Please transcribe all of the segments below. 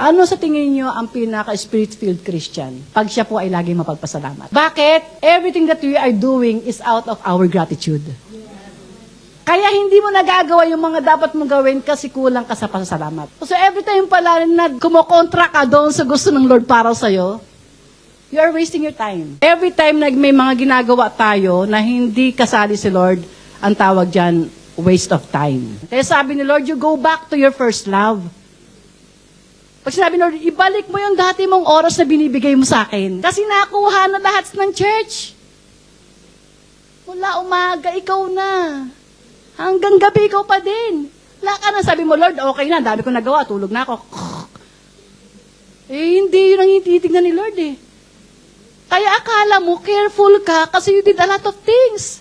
Ano sa tingin niyo ang pinaka-spirit-filled Christian? Pag siya po ay laging mapagpasalamat. Bakit? Everything that we are doing is out of our gratitude. Kaya hindi mo nagagawa yung mga dapat mong gawin kasi kulang ka sa pasasalamat. So every time pala na kumokontra ka doon sa gusto ng Lord para sa'yo, you are wasting your time. Every time na may mga ginagawa tayo na hindi kasali si Lord, ang tawag dyan, waste of time. Kaya sabi ni Lord, you go back to your first love. Pag sinabi ni Lord, ibalik mo yung dati mong oras na binibigay mo sa akin. Kasi nakuha na lahat ng church. Mula umaga, ikaw na. Hanggang gabi, ikaw pa din. Wala ka na. Sabi mo, Lord, okay na, dami ko nagawa, tulog na ako. Hindi yun ang tinitignan ni Lord eh. Kaya akala mo, careful ka kasi you did a lot of things.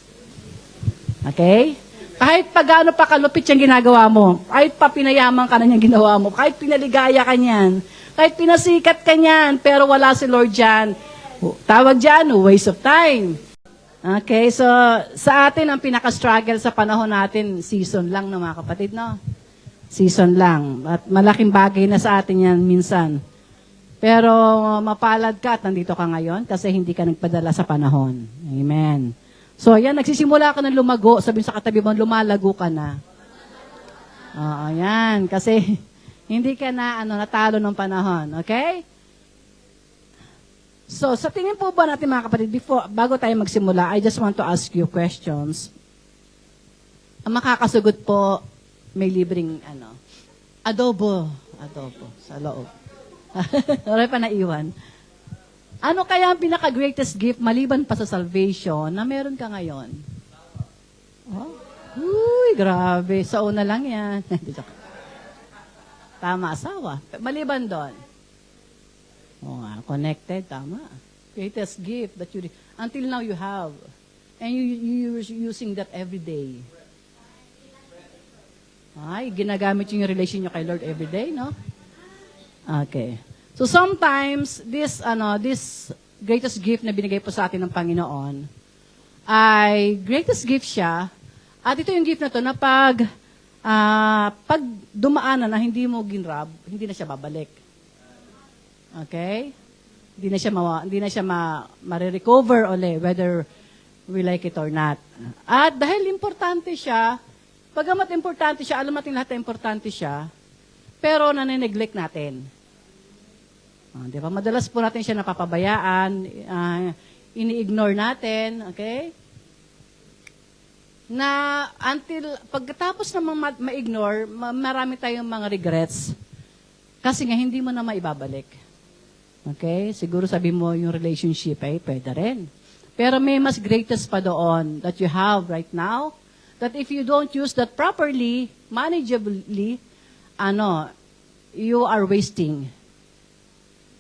Okay? Kahit pa gaano pa kalupit yung ginagawa mo, kahit pa pinayaman ka na niyang ginawa mo, kahit pinaligaya ka niyan, kahit pinasikat ka niyan, pero wala si Lord dyan, tawag dyan, waste of time. Okay, so sa atin, ang pinaka-struggle sa panahon natin, season lang na mga kapatid, no? Season lang. At malaking bagay na sa atin yan minsan. Pero mapalad ka at nandito ka ngayon kasi hindi ka nagpadala sa panahon. Amen. So, yan, nagsisimula ka ng lumago. Sabihin sa katabi mo, lumalago ka na. Oo, yan. Kasi hindi ka na natalo ng panahon. Okay? So, sa tingin po ba natin mga kapatid, bago tayo magsimula, I just want to ask you questions. Ang makakasagot po, may libreng adobo sa loob. Wala pa naiwan. Ano kaya ang pinaka-greatest gift maliban pa sa salvation na meron ka ngayon? Oh? Uy, grabe. Sa una lang yan. Tama, asawa. Maliban doon. Oo nga, connected, tama. Greatest gift that until now you have. And you're using that every day. Ay, ginagamit yung relation nyo kay Lord every day, no? Okay. So sometimes, this greatest gift na binigay po sa atin ng Panginoon, ay greatest gift siya, at ito yung gift na to na pag dumaanan na hindi mo ginrab, hindi na siya babalik. Okay? Hindi na siya ma-recover uli, whether we like it or not. At dahil importante siya, pagamat importante siya, alam natin lahat na importante siya, pero nane-neglect natin. Di ba? Madalas po natin siya napapabayaan, ini-ignore natin, okay? Na until, pagkatapos namang ma-ignore, marami tayong mga regrets. Kasi nga, hindi mo na maibabalik. Okay? Siguro sabi mo yung relationship, pwede rin. Pero may mas greatest pa doon that you have right now, that if you don't use that properly, manageably, you are wasting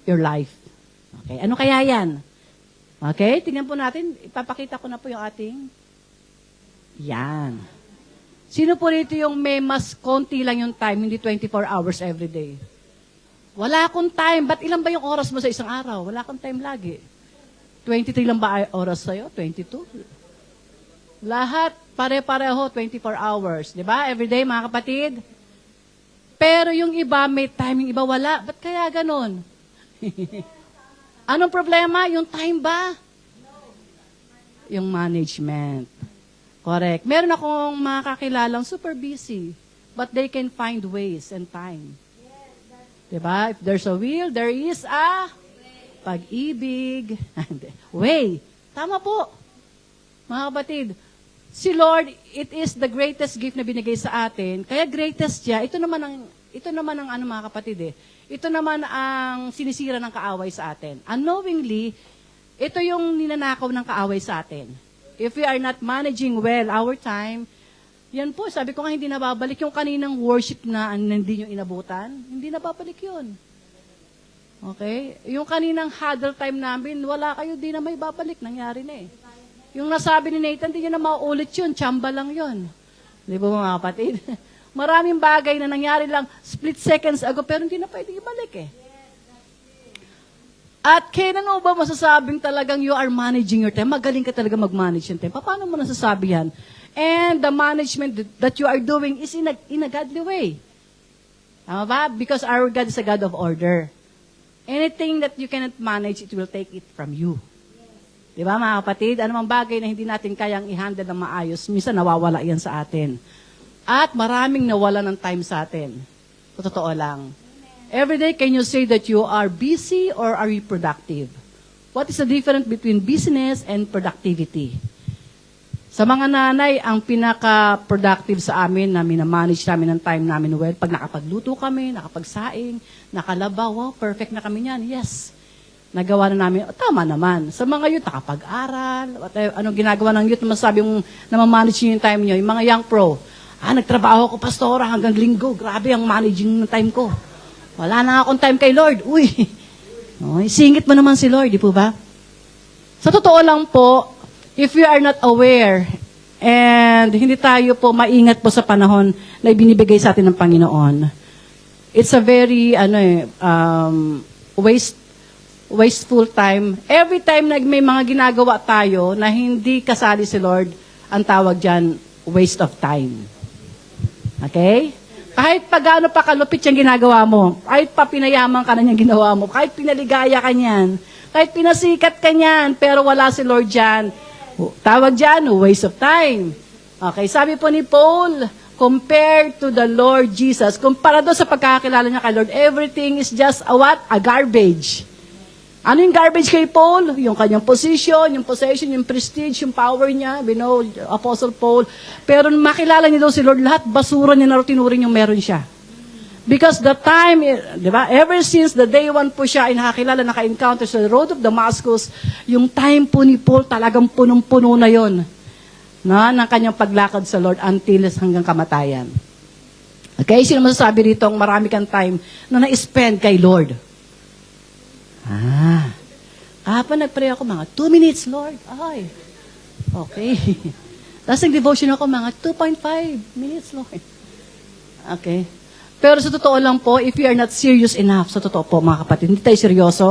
your life. Okay? Ano kaya yan? Okay? Tingnan po natin. Ipapakita ko na po yung ating. Yan. Sino po rito yung may mas konti lang yung time, hindi 24 hours every day? Wala akong time. Ba't ilan ba yung oras mo sa isang araw? Wala akong time lagi. 23 lang ba oras sa'yo? 22? Lahat, pare-pareho, 24 hours. Di ba? Every day, mga kapatid. Pero yung iba, may time. Yung iba, wala. Ba't kaya ganon? Anong problema? Yung time ba? Yung management. Correct. Meron akong mga kakilalang super busy, but they can find ways and time. Diba? If there's a will, there is a pag-ibig. Way. Tama po. Mga kapatid, si Lord, it is the greatest gift na binigay sa atin. Kaya greatest siya. Ito naman ang mga kapatid Ito naman ang sinisira ng kaaway sa atin. Unknowingly, ito yung ninanakaw ng kaaway sa atin. If we are not managing well our time, yan po, sabi ko nga hindi nababalik yung kaninang worship na hindi nyo inabutan, hindi nababalik yun. Okay? Yung kaninang huddle time namin, wala kayo, di na may babalik, nangyari na Yung nasabi ni Nathan, di nyo na mauulit yun, tsamba lang yun. Di ba mga kapatid? Maraming bagay na nangyari lang split seconds ago, pero hindi na pwedeng ibalik At kailan mo ba masasabing talagang you are managing your time? Magaling ka talaga mag-manage yung time. Paano mo nasasabi yan? And the management that you are doing is in a godly way. Tama ba? Because our God is a God of order. Anything that you cannot manage, it will take it from you. Di ba mga kapatid? Anumang bagay na hindi natin kayang i-handle ng maayos, minsan nawawala yan sa atin. At maraming nawala ng time sa atin. Totoo lang. Every day, can you say that you are busy or are you productive? What is the difference between business and productivity? Sa mga nanay, ang pinaka-productive sa amin na minamanage namin ng time namin well, pag nakapagluto kami, nakapagsaing, nakalabaw, wow, perfect na kami niyan. Yes. Nagawa na namin, tama naman. Sa mga youth, nakapag-aral, anong ginagawa ng youth, masasabi yung namamanage nyo yung time nyo, yung mga young pro, nagtrabaho ko, pastora, hanggang linggo, grabe ang managing ng time ko. Wala na akong time kay Lord. Uy, singit mo naman si Lord, di po ba? Sa totoo lang po, if we are not aware and hindi tayo po maingat po sa panahon na ibinibigay sa atin ng Panginoon, it's a very wasteful time. Every time na may mga ginagawa tayo na hindi kasali si Lord, ang tawag dyan, waste of time. Okay? Kahit pa gaano pa kalupit yung ginagawa mo, kahit pa pinayaman ka na yung ginawa mo, kahit pinaligaya ka niyan, kahit pinasikat ka niyan, pero wala si Lord dyan, tawag dyan, waste of time. Okay, sabi po ni Paul, compared to the Lord Jesus, kumpara doon sa pagkakakilala niya kay Lord, everything is just a what? A garbage. Ano yung garbage kay Paul? Yung kanyang position, yung possession, yung prestige, yung power niya, Apostle Paul. Pero makilala niya daw si Lord, lahat basura niya na tinuring yung meron siya. Because the time, di ba, ever since the day one po siya ay nakakilala, naka-encounter sa road of Damascus, yung time po ni Paul talagang punong-puno na yon ng kanyang paglakad sa Lord until hanggang kamatayan. Okay, sino masasabi rito ang marami kang time na na-spend kay Lord? Kahapon nag-pray ako mga 2 minutes, Lord. Ay, okay. Tapos nag-devotion ako mga 2.5 minutes, Lord. Okay. Pero sa totoo lang po, if we are not serious enough, sa totoo po mga kapatid, hindi tayo seryoso,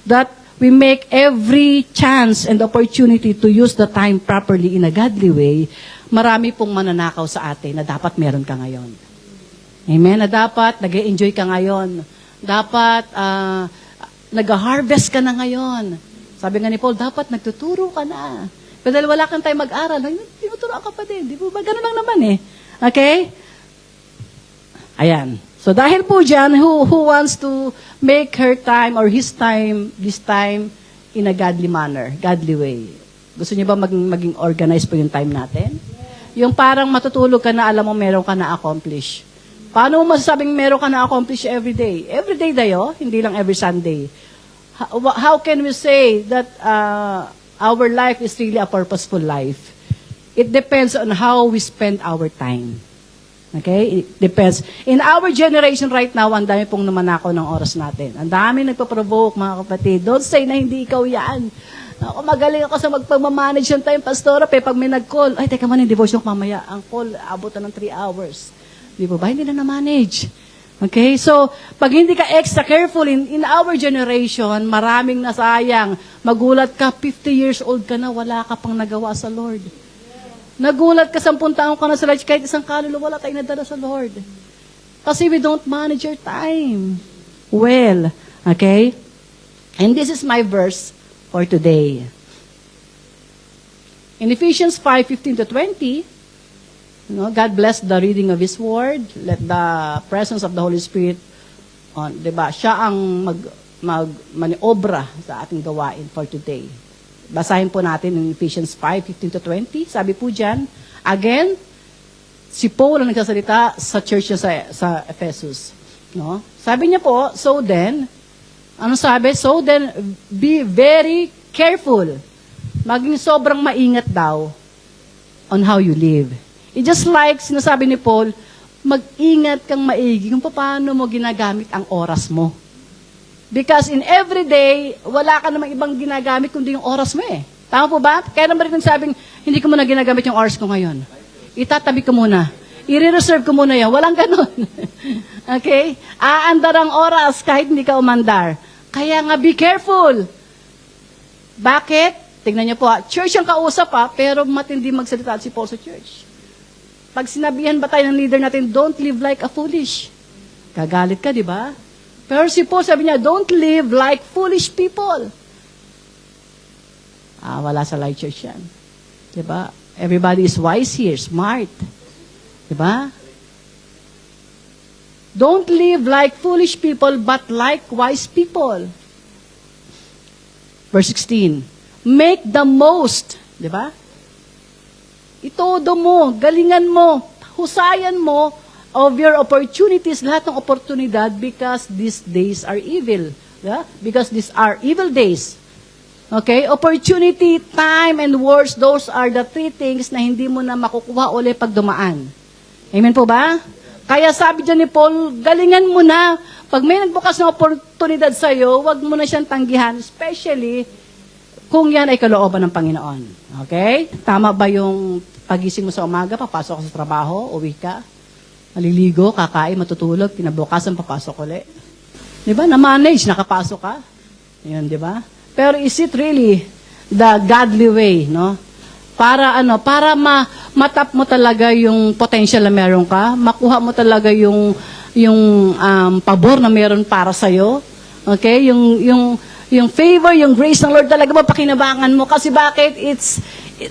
that we make every chance and opportunity to use the time properly in a godly way, marami pong mananakaw sa atin na dapat meron ka ngayon. Amen? Na dapat nag-enjoy ka ngayon. Dapat nag-harvest ka na ngayon. Sabi nga ni Paul, dapat nagtuturo ka na. Pero dahil wala kang time mag-aral, tinuturoan ka pa din. Di ba? Ganun lang naman eh. Okay? Ayan. So dahil po dyan, who wants to make her time or his time, this time, in a godly manner, godly way? Gusto niyo ba maging organized po yung time natin? Yung parang matutulog ka na, alam mo meron ka na-accomplish. Paano mo masasabing meron ka na-accomplish every day? Every day dayo, hindi lang every Sunday. How can we say that our life is really a purposeful life? It depends on how we spend our time. Okay? It depends. In our generation right now, ang dami pong namanakaw ng oras natin. Ang dami nagpaprovoke, mga kapatid. Don't say na hindi ikaw yan. Ako, magaling ako sa magpag-manage ng time, pastora, pag may nag-call, ay, teka man, yung devotion ko mamaya. Ang call, abutan ng 3 hours. Di ba? Hindi na na-manage. Okay? So, pag hindi ka extra careful in our generation, maraming nasayang. Magulat ka, 50 years old ka na, wala ka pang nagawa sa Lord. Nagulat ka, 10 taon ka na sa Lord, kahit isang kaluluwa, wala tayong nadala sa Lord. Kasi we don't manage your time well. Okay? And this is my verse for today. In Ephesians 5:15-20, God bless the reading of His Word. Let the presence of the Holy Spirit, diba, siya ang maniobra sa ating gawain for today. Basahin po natin in Ephesians 5:15-20. Sabi po dyan, again, si Paul ang nagsasalita sa church sa Ephesus. No? Sabi niya po, so then, ano sabi? So then, be very careful. Maging sobrang maingat daw on how you live. It just like, sinasabi ni Paul, mag-ingat kang maigi kung paano mo ginagamit ang oras mo. Because in every day, wala ka namang ibang ginagamit kundi yung oras mo eh. Tama po ba? Kaya naman rin sabing, hindi ko muna ginagamit yung oras ko ngayon. Itatabi ko muna. I-reserve ko muna yan. Walang ganun. Okay? Aandar ang oras kahit hindi ka umandar. Kaya nga, be careful. Bakit? Tingnan niyo po, church ang kausap pero matindi magsalita si Paul sa church. Pag sinabihan ba tayo ng leader natin, don't live like a foolish. Gagalit ka, di ba? Pero si Paul sabi niya, don't live like foolish people. Wala sa Light Church yan. Di ba? Everybody is wise here, smart. Di ba? Don't live like foolish people, but like wise people. Verse 16, make the most, di ba? Itodo mo, galingan mo, husayan mo of your opportunities, lahat ng oportunidad, because these days are evil. Yeah? Because these are evil days. Okay? Opportunity, time, and words, those are the three things na hindi mo na makukuha uli pag dumaan. Amen po ba? Kaya sabi dyan ni Paul, galingan mo na. Pag may nagbukas ng oportunidad sa'yo, wag mo na siyang tanggihan, especially kung yan ay kalooban ng Panginoon. Okay? Tama ba yung pagising mo sa umaga, papasok ka sa trabaho, uwi ka, maliligo, kakain, matutulog, kinabukasan, papasok ulit. Di ba? Na-manage, nakapasok ka. Yun, di ba? Pero is it really the godly way, no? Para matap mo talaga yung potential na meron ka, makuha mo talaga yung pabor na meron para sa'yo. Okay? Yung favor, yung grace ng Lord talaga mapakinabangan mo. Kasi bakit?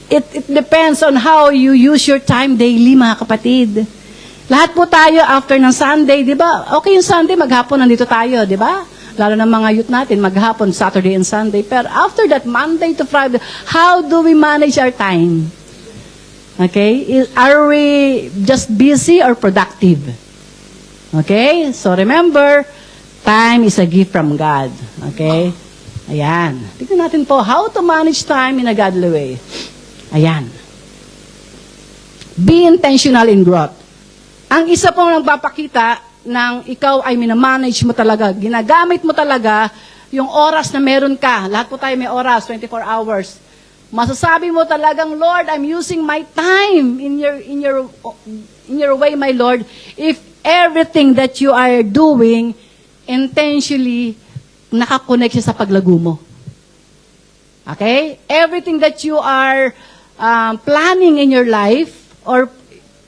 It depends on how you use your time daily, mga kapatid. Lahat po tayo after ng Sunday, di ba? Okay yung Sunday, maghapon nandito tayo, di ba? Lalo ng mga youth natin, maghapon, Saturday and Sunday. Pero after that, Monday to Friday, how do we manage our time? Okay? Are we just busy or productive? Okay? So remember, time is a gift from God. Okay? Ayan. Tignan natin po, how to manage time in a godly way. Ayan. Be intentional in growth. Ang isa pong nagpapakita ng ikaw ay minamanage mo talaga, ginagamit mo talaga yung oras na meron ka. Lahat po tayo may oras, 24 hours. Masasabi mo talagang, Lord, I'm using my time in your way, my Lord. If everything that you are doing intentionally nakakonect siya sa paglago mo. Okay? Everything that you are planning in your life or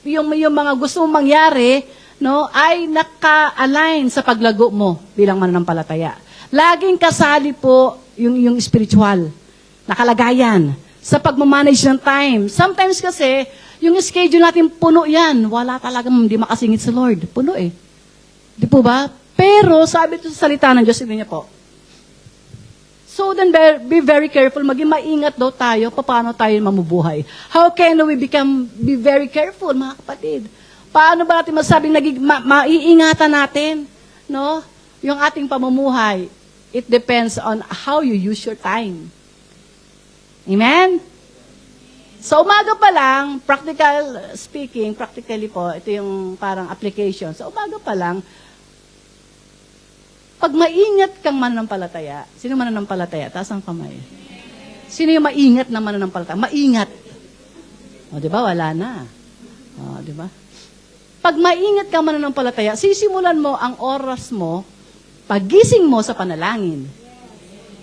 yung mga gusto mong mangyari, no, ay naka-align sa paglago mo bilang mananampalataya. Laging kasali po yung spiritual, nakalagayan sa pagmamanage ng time. Sometimes kasi, yung schedule natin puno yan. Wala talagang hindi makasingit sa Lord. Puno eh. Di po ba? Pero sabi ito sa salita ng Diyos, hindi niya po. So then be very careful. Maging maingat daw tayo paano tayo mamubuhay. How can we be very careful, mga kapatid? Paano ba natin masabing maiingatan natin, no? Yung ating pamumuhay. It depends on how you use your time. Amen? Sa umaga pa lang, practically po, ito yung parang application. Sa umaga pa lang, pag maingat kang mananampalataya, sino mananampalataya? Taas ang kamay. Sino yung maingat na mananampalataya? Maingat. O, di ba? Wala na. O, di ba? Pag maingat kang mananampalataya, sisimulan mo ang oras mo, pagising mo sa panalangin.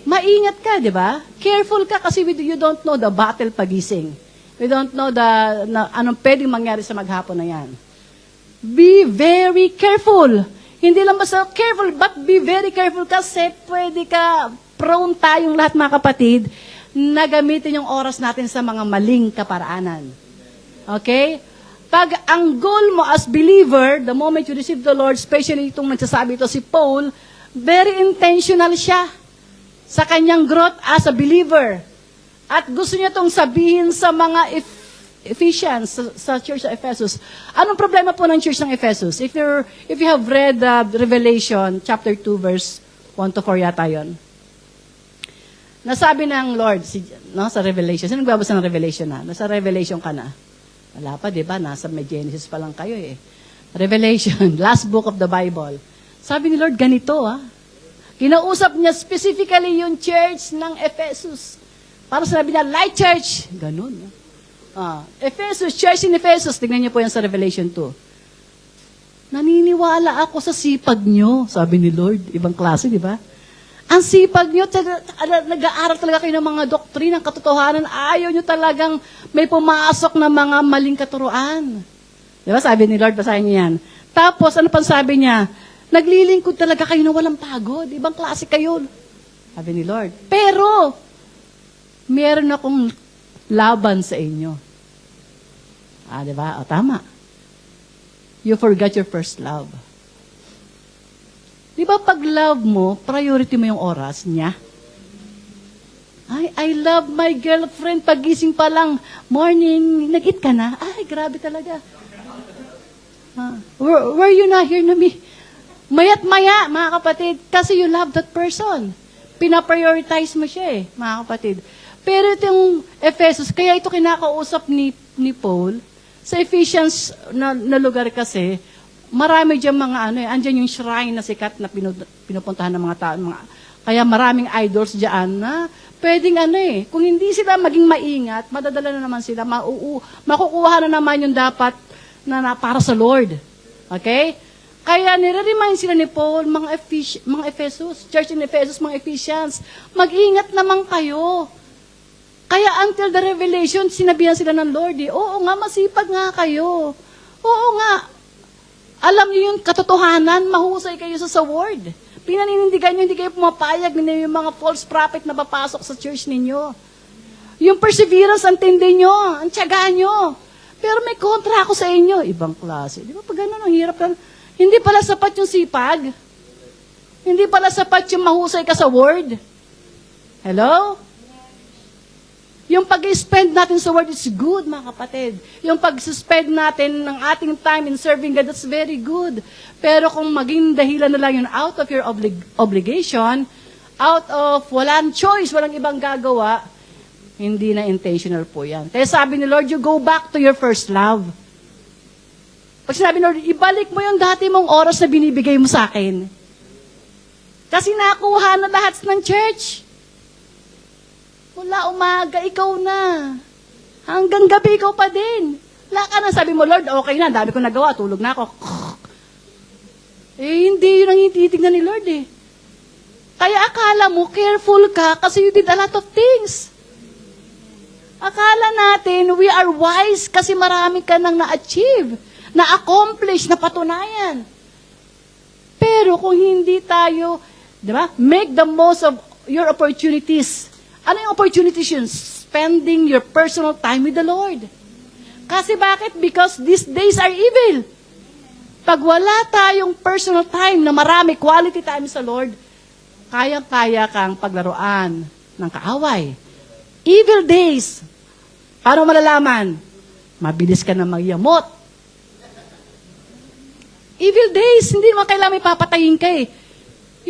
Maingat ka, di ba? Careful ka kasi you don't know the battle pagising. We don't know anong pwedeng mangyari sa maghapon na yan. Be very careful. Hindi lang basta careful, but be very careful kasi pwede ka, prone tayong lahat mga kapatid, na gamitin yung oras natin sa mga maling kaparaanan. Okay? Pag ang goal mo as believer, the moment you receive the Lord, especially itong nagsasabi ito si Paul, very intentional siya sa kanyang growth as a believer. At gusto niya itong sabihin sa mga Ephesians, sa Church of Ephesus. Anong problema po ng Church ng Ephesus? If you have read Revelation chapter 2 verse 1 to 4 yata yon. Nasabi ng Lord sa Revelation. Sino nagbabasa ng Revelation na? Nasa Revelation ka na. Wala pa, di ba? Nasa may Genesis pa lang kayo eh. Revelation, last book of the Bible. Sabi ni Lord, ganito Kinausap niya specifically yung church ng Ephesus. Para sabi niya, Light Church. Ganun. Ephesus, church in Ephesus. Tingnan niyo po yan sa Revelation 2. Naniniwala ako sa sipag niyo, sabi ni Lord. Ibang klase, di ba? Ang sipag niyo, nag-aaral talaga kayo ng mga doktrinang katotohanan. Ayaw niyo talagang may pumasok na mga maling katuruan. Di ba? Sabi ni Lord, basahin niyo yan. Tapos, ano pang sabi niya? Naglilingkod talaga kayo na walang pagod. Ibang klase kayo. Sabi ni Lord. Pero, meron akong laban sa inyo. Diba? Tama. You forgot your first love. Di ba pag love mo, priority mo yung oras niya? Ay, I love my girlfriend. Pagising pa lang, morning, nag-eat ka na? Ay, grabe talaga. Were you not here na me? Maya't maya, mga kapatid, kasi you love that person. Pinaprioritize mo siya mga kapatid. Pero itong Ephesus, kaya ito kinakausap ni Paul, sa Ephesians na lugar kasi, marami dyan mga andyan yung shrine na sikat na pinupuntahan ng mga tao. Kaya maraming idols dyan na pwedeng kung hindi sila maging maingat, madadala na naman sila, makukuha na naman yung dapat na para sa Lord. Okay? Kaya nire-remind sila ni Paul, mga Ephesus, church in Ephesus, mga Ephesians, mag-ingat naman kayo. Kaya until the revelation, sinabihan sila ng Lord, oo nga, masipag nga kayo. Oo nga, alam niyo yung katotohanan, mahusay kayo sa word. Pinaninindigan niyo, hindi kayo pumapayag ninyo yung mga false prophet na papasok sa church ninyo. Yung perseverance, ang tindi nyo, ang tiyaga nyo. Pero may kontra ako sa inyo. Ibang klase. Di ba pag gano'n, ang hirap ka. Hindi pala sapat yung sipag. Hindi pala sapat yung mahusay ka sa word. Hello? Yung pag-spend natin sa word is good, mga kapatid. Yung pag-spend natin ng ating time in serving God, that's very good. Pero kung maging dahilan na lang yun out of your obligation, out of walang choice, walang ibang gagawa, hindi na intentional po yan. Kaya sabi ni Lord, you go back to your first love. Pag sinabi ni Lord, ibalik mo yung dati mong oras na binibigay mo sa akin. Kasi nakuha na lahat ng church. Mula umaga, ikaw na. Hanggang gabi, ikaw pa din. Wala ka na. Sabi mo, Lord, okay na. Dami ko nagawa. Tulog na ako. Hindi yun ang tinitignan ni Lord Kaya akala mo, careful ka kasi you did a lot of things. Akala natin, we are wise kasi marami ka nang na-achieve, na-accomplish, napatunayan. Pero kung hindi tayo, di ba, make the most of your opportunities. Ano yung opportunities yun? Spending your personal time with the Lord. Kasi bakit? Because these days are evil. Pag wala tayong personal time na marami, quality time sa Lord, kayang-kaya kang paglaruan ng kaaway. Evil days. Paano malalaman? Mabilis ka na magyamot. Evil days, hindi mo kailangan may papatayin ka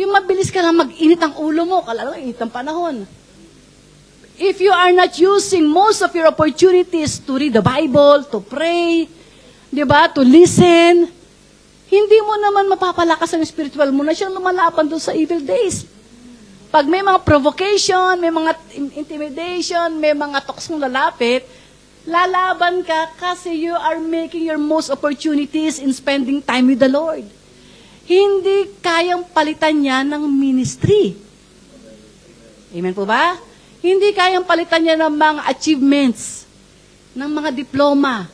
Yung mabilis ka na mag-init ang ulo mo, kalala init ang panahon. If you are not using most of your opportunities to read the Bible, to pray, di ba, to listen, hindi mo naman mapapalakas ang spiritual mo na siyang lumalaban doon sa evil days. Pag may mga provocation, may mga intimidation, may mga toksong lalapit, lalaban ka kasi you are making your most opportunities in spending time with the Lord. Hindi kayang palitan niya ng ministry. Amen po ba? Hindi kayang palitan niya ng mga achievements, ng mga diploma,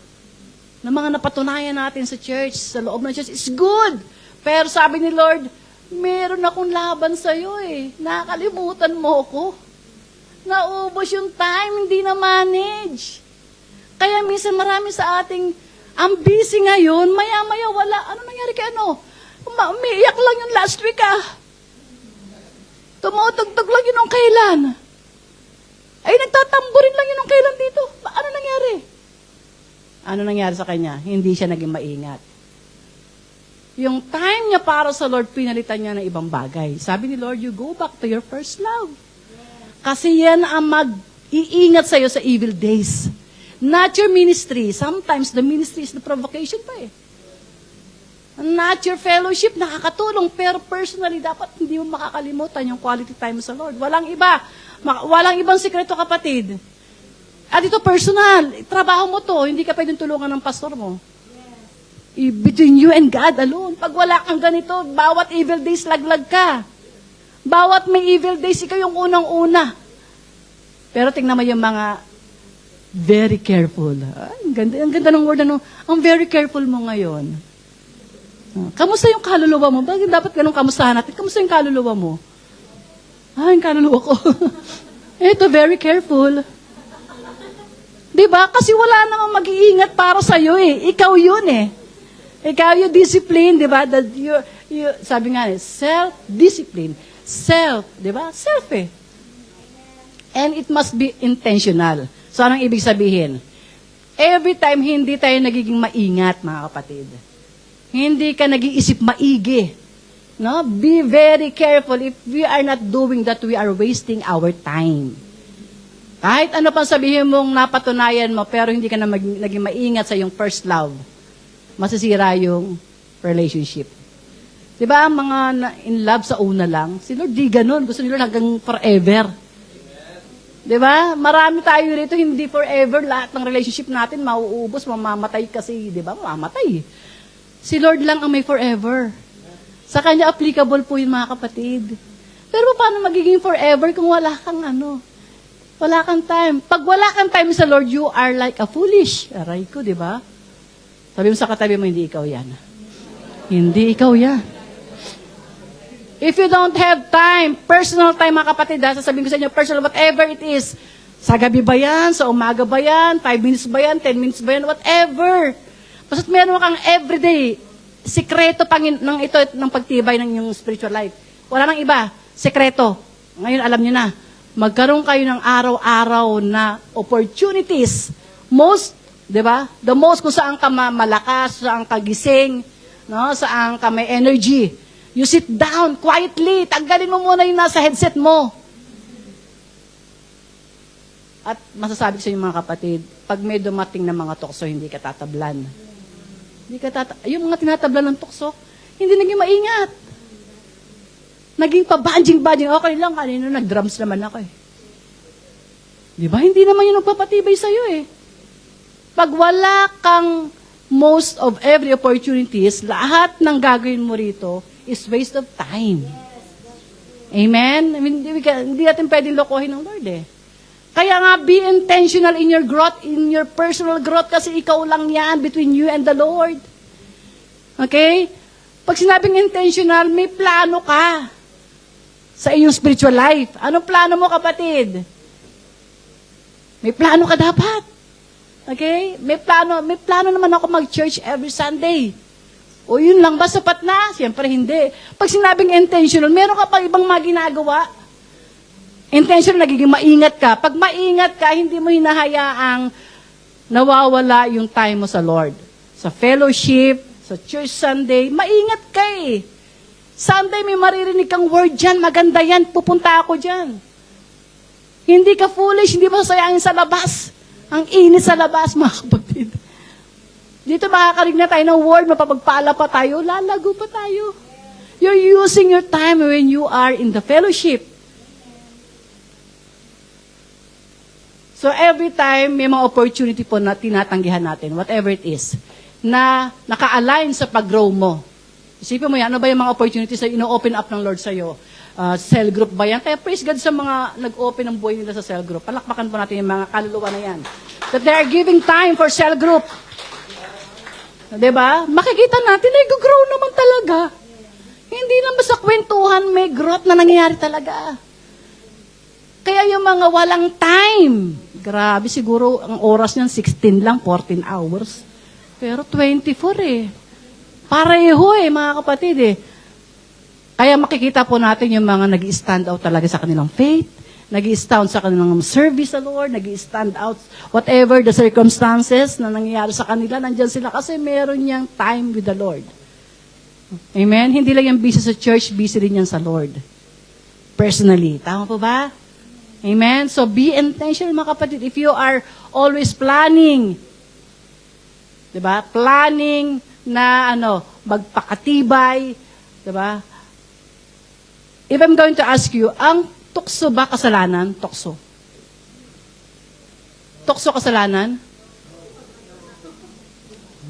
ng mga napatunayan natin sa church, sa loob ng church. It's good. Pero sabi ni Lord, meron akong laban sa'yo Nakalimutan mo ko. Naubos yung time, hindi na manage. Kaya minsan marami sa ating, ang busy ngayon, maya-maya wala. Ano nangyari kay umiiyak lang yung last week Tumutugtog lang yun nung kailan. Ay, nagtatamburin lang yun nung kailan dito. Ano nangyari? Ano nangyari sa kanya? Hindi siya naging maingat. Yung time niya para sa Lord, pinalitan niya ng ibang bagay. Sabi ni Lord, you go back to your first love. Kasi yan ang mag-iingat sa'yo sa evil days. Not your ministry. Sometimes the ministry is the provocation pa Not your fellowship, nakakatulong. Pero personally, dapat hindi mo makakalimutan yung quality time sa Lord. Walang iba. Walang ibang sikreto, kapatid. At ito personal. Trabaho mo to. Hindi ka pwedeng tulungan ng pastor mo. Between you and God alone. Pag wala kang ganito, bawat evil days, laglag ka. Bawat may evil days, ikaw yung unang-una. Pero tingnan mo yung mga very careful. Ang ganda ng word Ang very careful mo ngayon. Kamusta yung kaluluwa mo? Bakit dapat ganun kamustahan natin? Kamusta yung kaluluwa mo? Yung kaluluwa ko. Ito, very careful. Diba? Kasi wala namang mag-iingat para sa'yo eh. Ikaw yun eh. Ikaw yung discipline, diba? That sabi nga self-discipline. Self, diba? Self eh. And it must be intentional. So, anong ibig sabihin? Every time, hindi tayo nagiging maingat, mga kapatid. Hindi ka nag-iisip maigi. No? Be very careful. If we are not doing that, we are wasting our time. Kahit ano pang sabihin mong napatunayan mo, pero hindi ka na naging maingat sa iyong first love, masisira yung relationship. Diba, mga in love sa una lang, si Lord di ganun. Gusto ni Lord hanggang forever. Diba? Marami tayo rito, hindi forever. Lahat ng relationship natin, mauubos, mamamatay kasi, diba? Mamamatay. Si Lord lang ang may forever. Sa Kanya applicable po yung mga kapatid. Pero paano magiging forever kung wala kang wala kang time. Pag wala kang time sa Lord, you are like a foolish. Aray ko, diba? Sabi mo sa katabi mo, hindi ikaw yan. Hindi ikaw yan. If you don't have time, personal time mga kapatid, sasabihin ko sa inyo, personal, whatever it is, sa gabi ba yan, sa umaga ba yan, 5 minutes ba yan, 10 minutes ba yan, whatever. Basta't meron kang everyday, sikreto ng ito, ng pagtibay ng inyong spiritual life. Wala nang iba, sikreto. Ngayon alam niyo na, magkaroon kayo ng araw-araw na opportunities. Most, di ba? The most kung saan ka malakas, saan ka gising, no? Saan ka may energy. You sit down quietly. Tanggalin mo muna yung nasa headset mo. At masasabi ko sa inyo mga kapatid, pag may dumating na mga tukso, hindi ka tatablan. Yung mga tinatablan ng tukso, hindi naging maingat. Naging pa-banjing-banjing. Okay lang, kanino nag-drums naman ako eh. Di ba? Hindi naman yung nagpapatibay sa'yo eh. Pag wala kang most of every opportunities, lahat ng gagawin mo rito is waste of time. Amen? I mean, hindi natin pwedeng lokohin ng Lord eh. Kaya nga, be intentional in your growth, in your personal growth, kasi ikaw lang yan between you and the Lord. Okay? Pag sinabing intentional, may plano ka sa iyong spiritual life. Anong plano mo, kapatid? May plano ka dapat. Okay? May plano naman ako mag-church every Sunday. O yun lang ba, sapat na? Siyempre hindi. Pag sinabing intentional, meron ka pa ibang mga ginagawa. Intentional, nagiging maingat ka. Pag maingat ka, hindi mo hinahayaang nawawala yung time mo sa Lord. Sa fellowship, sa church Sunday, maingat ka eh. Sunday may maririnig kang word dyan, maganda yan, pupunta ako dyan. Hindi ka foolish, hindi mo sasayangin sa labas. Ang init sa labas, mga kapatid. Dito makakarinig na tayo ng word, mapapagpala pa tayo, lalago pa tayo. You're using your time when you are in the fellowship. So every time may mga opportunity po na tinatanggihan natin, whatever it is, na naka-align sa pag-grow mo. Isipin mo yan, ano ba yung mga opportunities na ino-open up ng Lord sa'yo? Cell group ba yan? Kaya praise God sa mga nag-open ng buhay nila sa cell group. Palakpakan po natin yung mga kaluluwa na yan. That they are giving time for cell group. Diba? Makikita natin, nag-grow naman talaga. Hindi naman sa kwentuhan may growth na nangyayari talaga. Kaya yung mga walang time, grabe siguro ang oras niyan 16 lang, 14 hours. Pero 24 eh. Pareho eh, mga kapatid eh. Kaya makikita po natin yung mga nag-stand out talaga sa kanilang faith, nag-stand sa kanilang service sa Lord, nag-stand out whatever the circumstances na nangyayari sa kanila, nandyan sila kasi meron niyang time with the Lord. Amen? Hindi lang yung busy sa church, busy rin yan sa Lord. Personally. Tama po ba? Amen? So be intentional mga kapatid. If you are always planning, diba? Planning na magpakatibay, diba? If I'm going to ask you, ang tukso ba kasalanan? Tukso. Tukso kasalanan?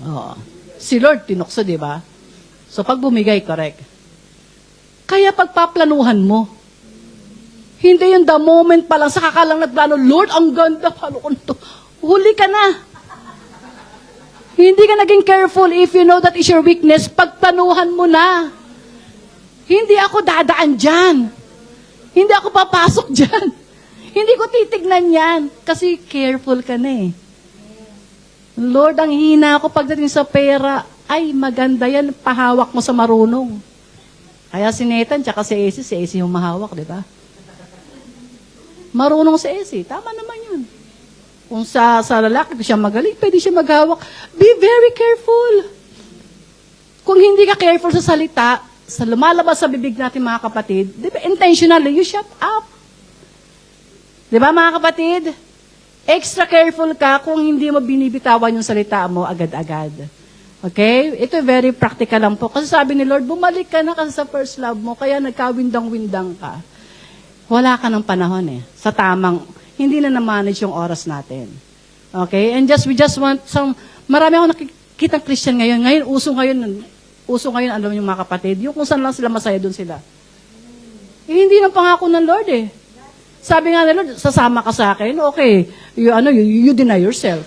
Oo. Si Lord tinukso, di ba? So pag bumigay, correct. Kaya pagpaplanuhan mo, hindi yung the moment pa lang, saka ka lang nagplano, Lord, ang ganda, paano ko to? Huli ka na. Hindi ka naging careful if you know that is your weakness, pagplanuhan mo na. Hindi ako dadaan dyan. Hindi ako papasok dyan. Hindi ko titignan yan. Kasi careful ka na eh. Lord, ang hina ko pagdating sa pera. Ay, maganda yan. Pahawak mo sa marunong. Kaya si Nathan, tsaka si AC yung mahawak, di ba? Marunong si AC. Tama naman yun. Kung sa lalaki siya magaling, pwede siya maghawak. Be very careful. Kung hindi ka careful sa salita, sa lumalabas sa bibig natin mga kapatid, di ba, intentionally, you shut up. Di ba mga kapatid? Extra careful ka kung hindi mo binibitawan yung salita mo agad-agad. Okay? Ito very practical lang po. Kasi sabi ni Lord, bumalik ka na kasi sa first love mo, kaya nagkawindang-windang ka. Wala ka ng panahon eh. Sa tamang, hindi na na-manage yung oras natin. Okay? And we just want some, marami akong nakikita Christian ngayon. Ngayon, uso ngayon, alam yung mga kapatid, yung kung saan lang sila masaya, doon sila. Eh, hindi ng pangako ng Lord eh. Sabi nga nila, sasama ka sa akin, okay, you deny yourself.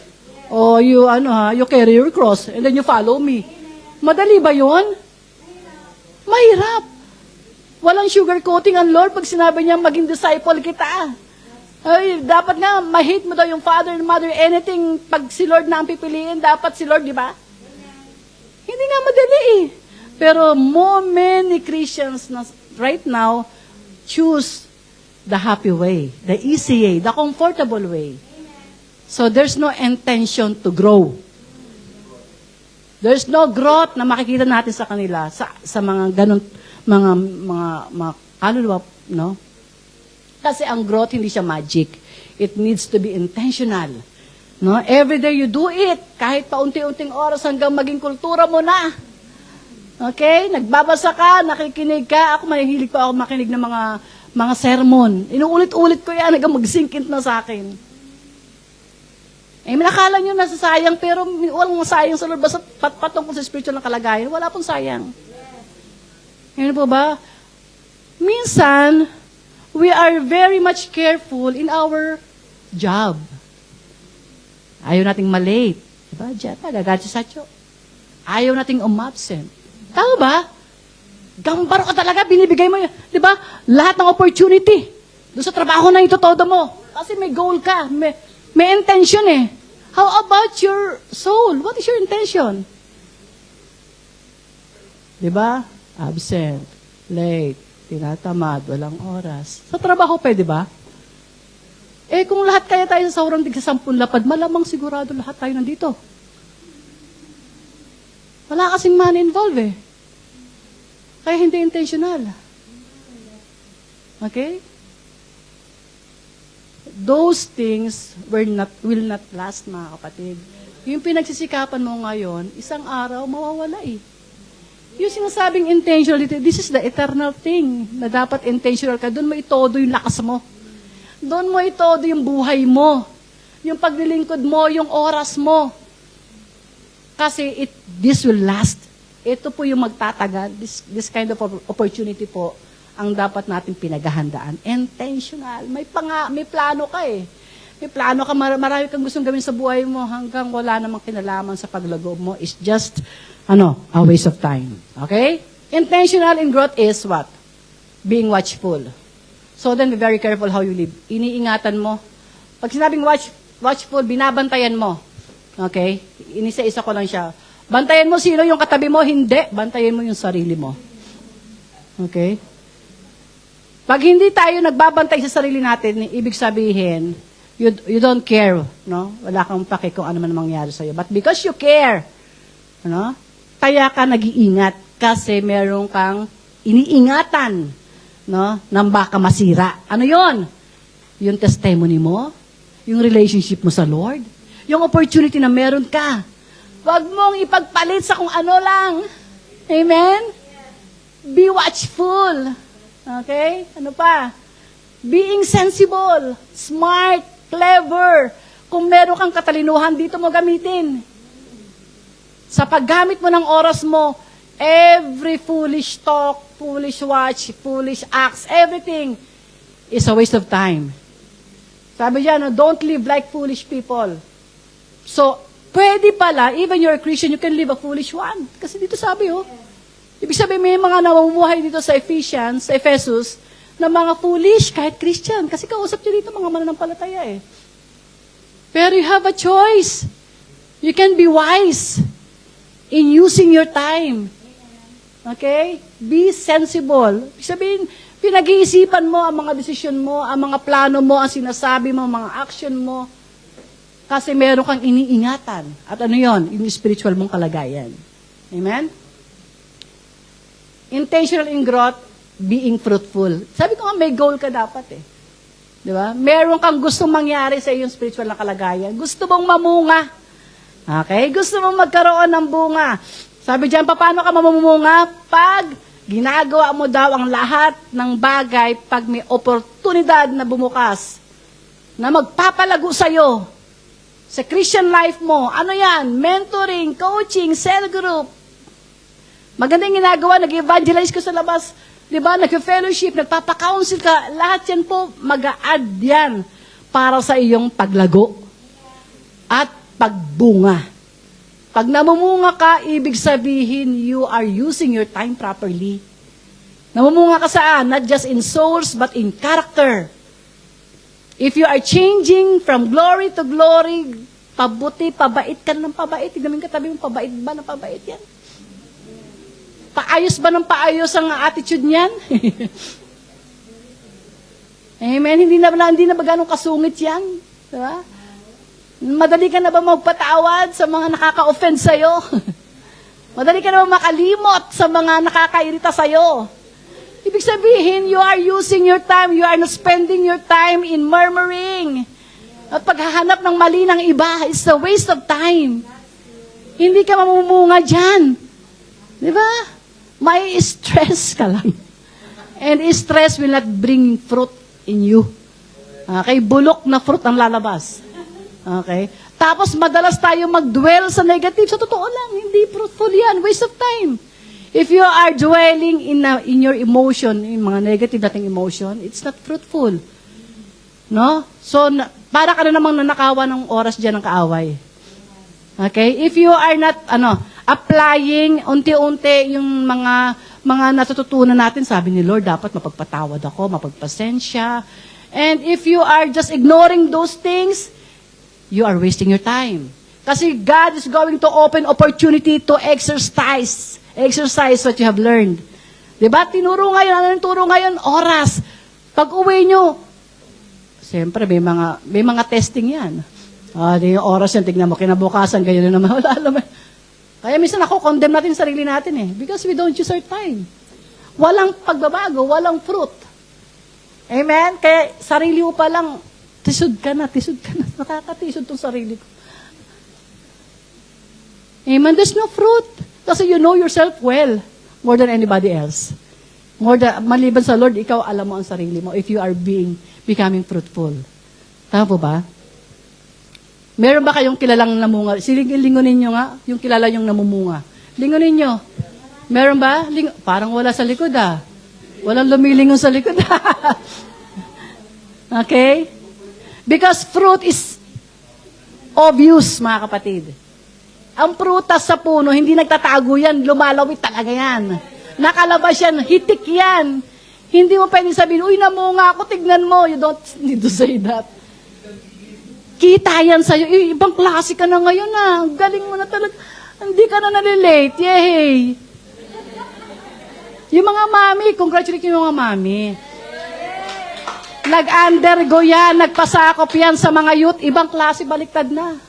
O you carry your cross, and then you follow me. Madali ba yun? Mahirap. Walang sugarcoating ang Lord pag sinabi niya maging disciple kita. Ay, dapat nga, ma-hate mo daw yung father and mother, anything, pag si Lord na ang pipiliin, dapat si Lord, di ba? Hindi nga madali eh. Pero many Christians na right now choose the happy way, the easy way, the comfortable way. So there's no intention to grow. There's no growth na makikita natin sa kanila sa mga ganun mga kaluluwa, no? Kasi ang growth hindi siya magic. It needs to be intentional. No? Every day you do it, kahit paunti-unting oras hanggang maging kultura mo na. Okay? Nagbabasa ka, nakikinig ka. Ako mahihilig pa ako makinig ng mga sermon. Inuulit-ulit ko yan hanggang mag-sink in na sa akin. Eh, nakala nyo nasasayang, pero walang sayang sa Lord. Basta patungkol sa spiritual na kalagayan, wala pong sayang. Yan po ba? Minsan, we are very much careful in our job. Ayaw nating malate. Diba? Diyan, nagagalit sa satyo. Ayaw nating umabsent. Tama ba? Gambaro ka talaga, binibigay mo yun. Diba? Lahat ng opportunity. Doon sa trabaho na ito, todo mo. Kasi may goal ka. May intention eh. How about your soul? What is your intention? Diba? Absent. Late. Tinatamad. Walang oras. Sa trabaho pwede ba? Eh, kung lahat kaya tayo sa saurang tig sa 10 lapad, malamang sigurado lahat tayo nandito. Wala kasing money involved eh. Kaya hindi intentional. Okay? Those things will not last, mga kapatid. Yung pinagsisikapan mo ngayon, isang araw, mawawala eh. Yung sinasabing intentionality, this is the eternal thing na dapat intentional ka. Doon mo itodo yung lakas mo. Doon mo itodo yung buhay mo. Yung paglilingkod mo, yung oras mo. Kasi this will last. Ito po yung magtatagal. This kind of opportunity po ang dapat natin pinaghahandaan. Intentional. May plano ka eh. May plano ka, marami kang gustong gawin sa buhay mo hanggang wala namang kinalaman sa paglago mo. It's just, a waste of time. Okay? Intentional in growth is what? Being watchful. So then, be very careful how you live. Iniingatan mo. Pag sinabing watchful, binabantayan mo. Okay? Inisa-isa ko lang siya. Bantayan mo sino yung katabi mo, hindi. Bantayan mo yung sarili mo. Okay? Pag hindi tayo nagbabantay sa sarili natin, ibig sabihin, you don't care, no? Wala kang pake kung ano man mangyari sa'yo. But because you care, kaya ka nag-iingat kasi meron kang iniingatan, no? Nang baka masira. Ano yon? Yung testimony mo, yung relationship mo sa Lord, yung opportunity na meron ka. Huwag mong ipagpalit sa kung ano lang. Amen? Be watchful. Okay? Ano pa? Being sensible, smart, clever. Kung meron kang katalinuhan, dito mo gamitin. Sa paggamit mo ng oras mo, every foolish talk, foolish watch, foolish acts, everything is a waste of time. Sabi dyan, don't live like foolish people. So, pwede pala, even you're a Christian, you can live a foolish one. Kasi dito sabi, ibig sabihin may mga namumuhay dito sa Ephesians, sa Ephesus, na mga foolish, kahit Christian. Kasi kausap nyo dito mga mananampalataya eh. Pero you have a choice. You can be wise in using your time. Okay? Be sensible. Ibig sabihin, pinag-iisipan mo ang mga desisyon mo, ang mga plano mo, ang sinasabi mo, ang mga action mo. Kasi meron kang iniingatan. At ano yon? Yung spiritual mong kalagayan. Amen? Intentional in growth, being fruitful. Sabi ko nga, may goal ka dapat eh. Di ba? Meron kang gustong mangyari sa iyong spiritual na kalagayan. Gusto mong mamunga. Okay? Gusto mong magkaroon ng bunga. Sabi diyan, paano ka mamumunga? Pag ginagawa mo daw ang lahat ng bagay pag may oportunidad na bumukas na magpapalago sa'yo sa Christian life mo. Ano yan? Mentoring, coaching, cell group. Magandang ginagawa, nag-evangelize ka sa labas. Diba? Nag-fellowship, nagpapa-counsel ka. Lahat yan po, mag-a-add yan para sa iyong paglago at pagbunga. Pag namumunga ka, ibig sabihin, you are using your time properly. Namumunga ka saan? Not just in souls, but in character. If you are changing from glory to glory, pabuti, pabait ka ng pabait. Tignan mo yung katabi mo, pabait ba ng pabait yan? Paayos ba ng paayos ang attitude niyan? Amen? Hindi na ba ganun kasungit yan? Diba? Madali ka na ba magpatawad sa mga nakaka-offend sa'yo? Madali ka na ba makalimot sa mga nakakairita sa'yo? Ibig sabihin, you are using your time, you are not spending your time in murmuring. At paghahanap ng mali ng iba, it's a waste of time. Hindi ka mamumunga dyan. Di ba? May stress ka lang. And stress will not bring fruit in you. Okay? Bulok na fruit ang lalabas. Okay? Tapos madalas tayo mag-dwell sa negative. Sa totoo lang, hindi fruitful yan. Waste of time. If you are dwelling in your emotion, in mga negative nating emotion, it's not fruitful. No? So, para ka na namang nanakawan ng oras dyan ng kaaway. Okay? If you are not, applying unti-unti yung mga natututunan natin, sabi ni Lord, dapat mapagpatawad ako, mapagpasensya. And if you are just ignoring those things, you are wasting your time. Kasi God is going to open opportunity to exercise what you have learned. Diba? Tinuro ngayon, ano yung turo ngayon? Oras. Pag uwi nyo, siyempre, may mga testing yan. Yung oras yan, tignan mo, kinabukasan, ganyan na naman. Wala alam. Kaya minsan condemn natin sarili natin eh. Because we don't use our time. Walang pagbabago, walang fruit. Amen? Kaya sarili mo pa lang, tisod ka na. Nakakatisod tong sarili ko. Amen? There's no fruit. Kasi you know yourself well, more than anybody else. Maliban sa Lord, ikaw alam mo ang sarili mo if you are becoming fruitful. Tama po ba? Meron ba kayong kilalang namunga? Lingunin nyo nga, yung kilala yung namumunga. Lingunin nyo. Meron ba? Parang wala sa likod Walang lumilingon sa likod Okay? Because fruit is obvious, mga kapatid. Ang prutas sa puno, hindi nagtatago yan, lumalawit talaga yan. Nakalabas yan, hitik yan. Hindi mo pwedeng sabihin, uy, namunga ako, tignan mo. You don't need to say that. Kita yan sa'yo. Ibang klase ka na ngayon Galing mo na talaga. Hindi ka na nalilate. Yay! Yung mga mami, congratulate yung mga mami. Nag-undergo yan, nagpasakop yan sa mga youth. Ibang klase, baliktad na.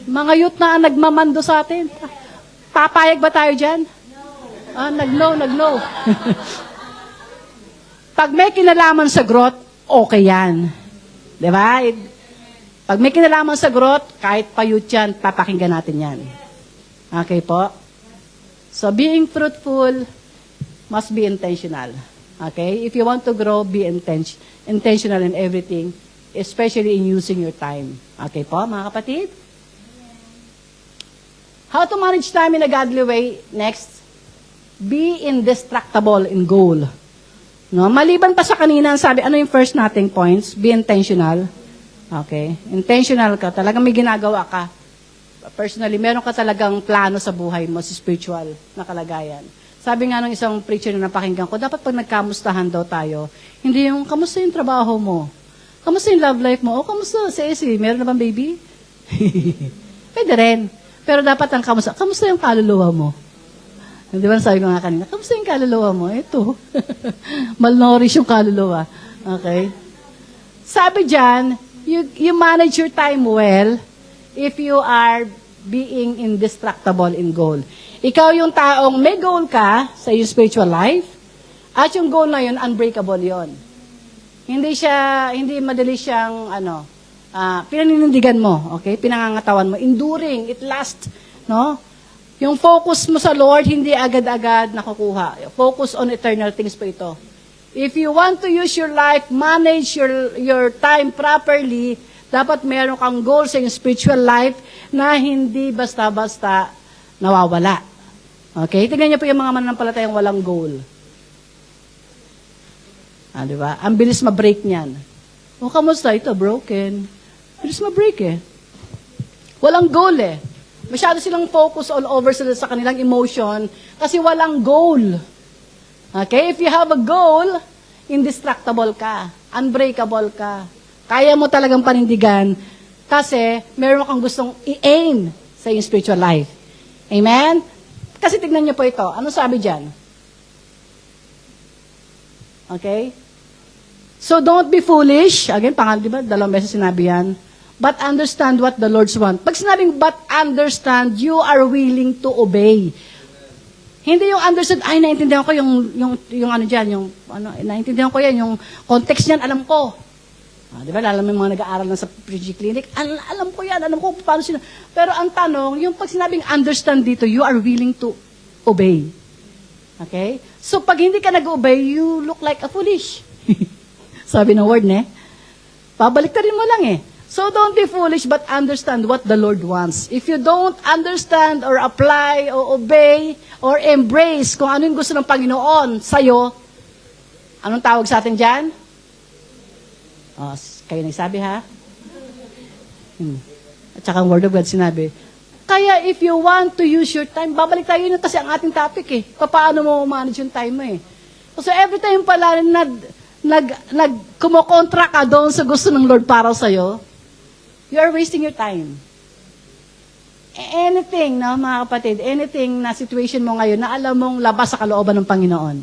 Mga youth na ang nagmamando sa atin. Papayag ba tayo dyan? Nag-no. Pag may kinalaman sa growth, okay yan. Diba? Pag may kinalaman sa growth, kahit pa youth yan, papakinggan natin yan. Okay po? So, being fruitful must be intentional. Okay? If you want to grow, be intentional in everything, especially in using your time. Okay po, mga kapatid? How to manage time in a godly way? Next, be indestructible in goal. No? Maliban pa sa kanina, sabi, ano yung first nating points? Be intentional. Okay? Intentional ka. Talagang may ginagawa ka. personally, meron ka talagang plano sa buhay mo, sa spiritual na kalagayan. Sabi nga ng isang preacher na napakinggan ko, dapat pag nagkamustahan daw tayo, hindi yung, kamusta yung trabaho mo? Kamusta yung love life mo? O, kamusta si Essie? Meron na bang baby? Pwede rin. Pero dapat ang kamusta yung kaluluwa mo? Di ba sabi ko nga kanina, kamusta yung kaluluwa mo? Ito. Malnourished yung kaluluwa. Okay? Sabi dyan, you manage your time well if you are being indestructible in goal. Ikaw yung taong may goal ka sa iyong spiritual life, at yung goal na yun, unbreakable yon. Hindi madali siyang, pinaninindigan mo, okay? Pinangangatawan mo, enduring, it lasts, no? Yung focus mo sa Lord, hindi agad-agad nakukuha. Focus on eternal things po ito. If you want to use your life, manage your time properly, dapat meron kang goal sa iyong spiritual life na hindi basta-basta nawawala. Okay? Tingnan niyo po yung mga mananampalatayang walang goal. Di ba? Ang bilis ma-break niyan. O, kamusta? Ito, broken. Bilis ma-break Walang goal Masyado silang focus all over sila sa kanilang emotion kasi walang goal. Okay? If you have a goal, indestructible ka. Unbreakable ka. Kaya mo talagang panindigan kasi meron kang gustong i-aim sa iyong spiritual life. Amen? Kasi tignan niyo po ito. Ano sabi dyan? Okay? So don't be foolish. Again, di ba? 2 beses sinabi yan. But understand what the Lord's want. Pag sinabing but understand, you are willing to obey. Hindi yung understand, naintindihan ko yung ano dyan, naintindihan ko yan, yung context niyan, alam ko. Di ba, alam mo yung mga nag-aaral na sa PG Clinic, alam ko yan, alam ko paano sila. Pero ang tanong, yung pag sinabing understand dito, you are willing to obey. Okay? So, pag hindi ka nag-obey, you look like a foolish. Sabi ng word, Pabaliktarin mo lang So, don't be foolish, but understand what the Lord wants. If you don't understand or apply or obey or embrace kung ano yung gusto ng Panginoon sa'yo, anong tawag sa atin dyan? Kayo nagsabi, ha? At saka ang Word of God sinabi, kaya if you want to use your time, babalik tayo yun kasi ang ating topic paano mo manage yung time mo So every time pala kumokontra ka doon sa gusto ng Lord para sa'yo, you are wasting your time. Anything, mga kapatid, anything na situation mo ngayon na alam mong labas sa kalooban ng Panginoon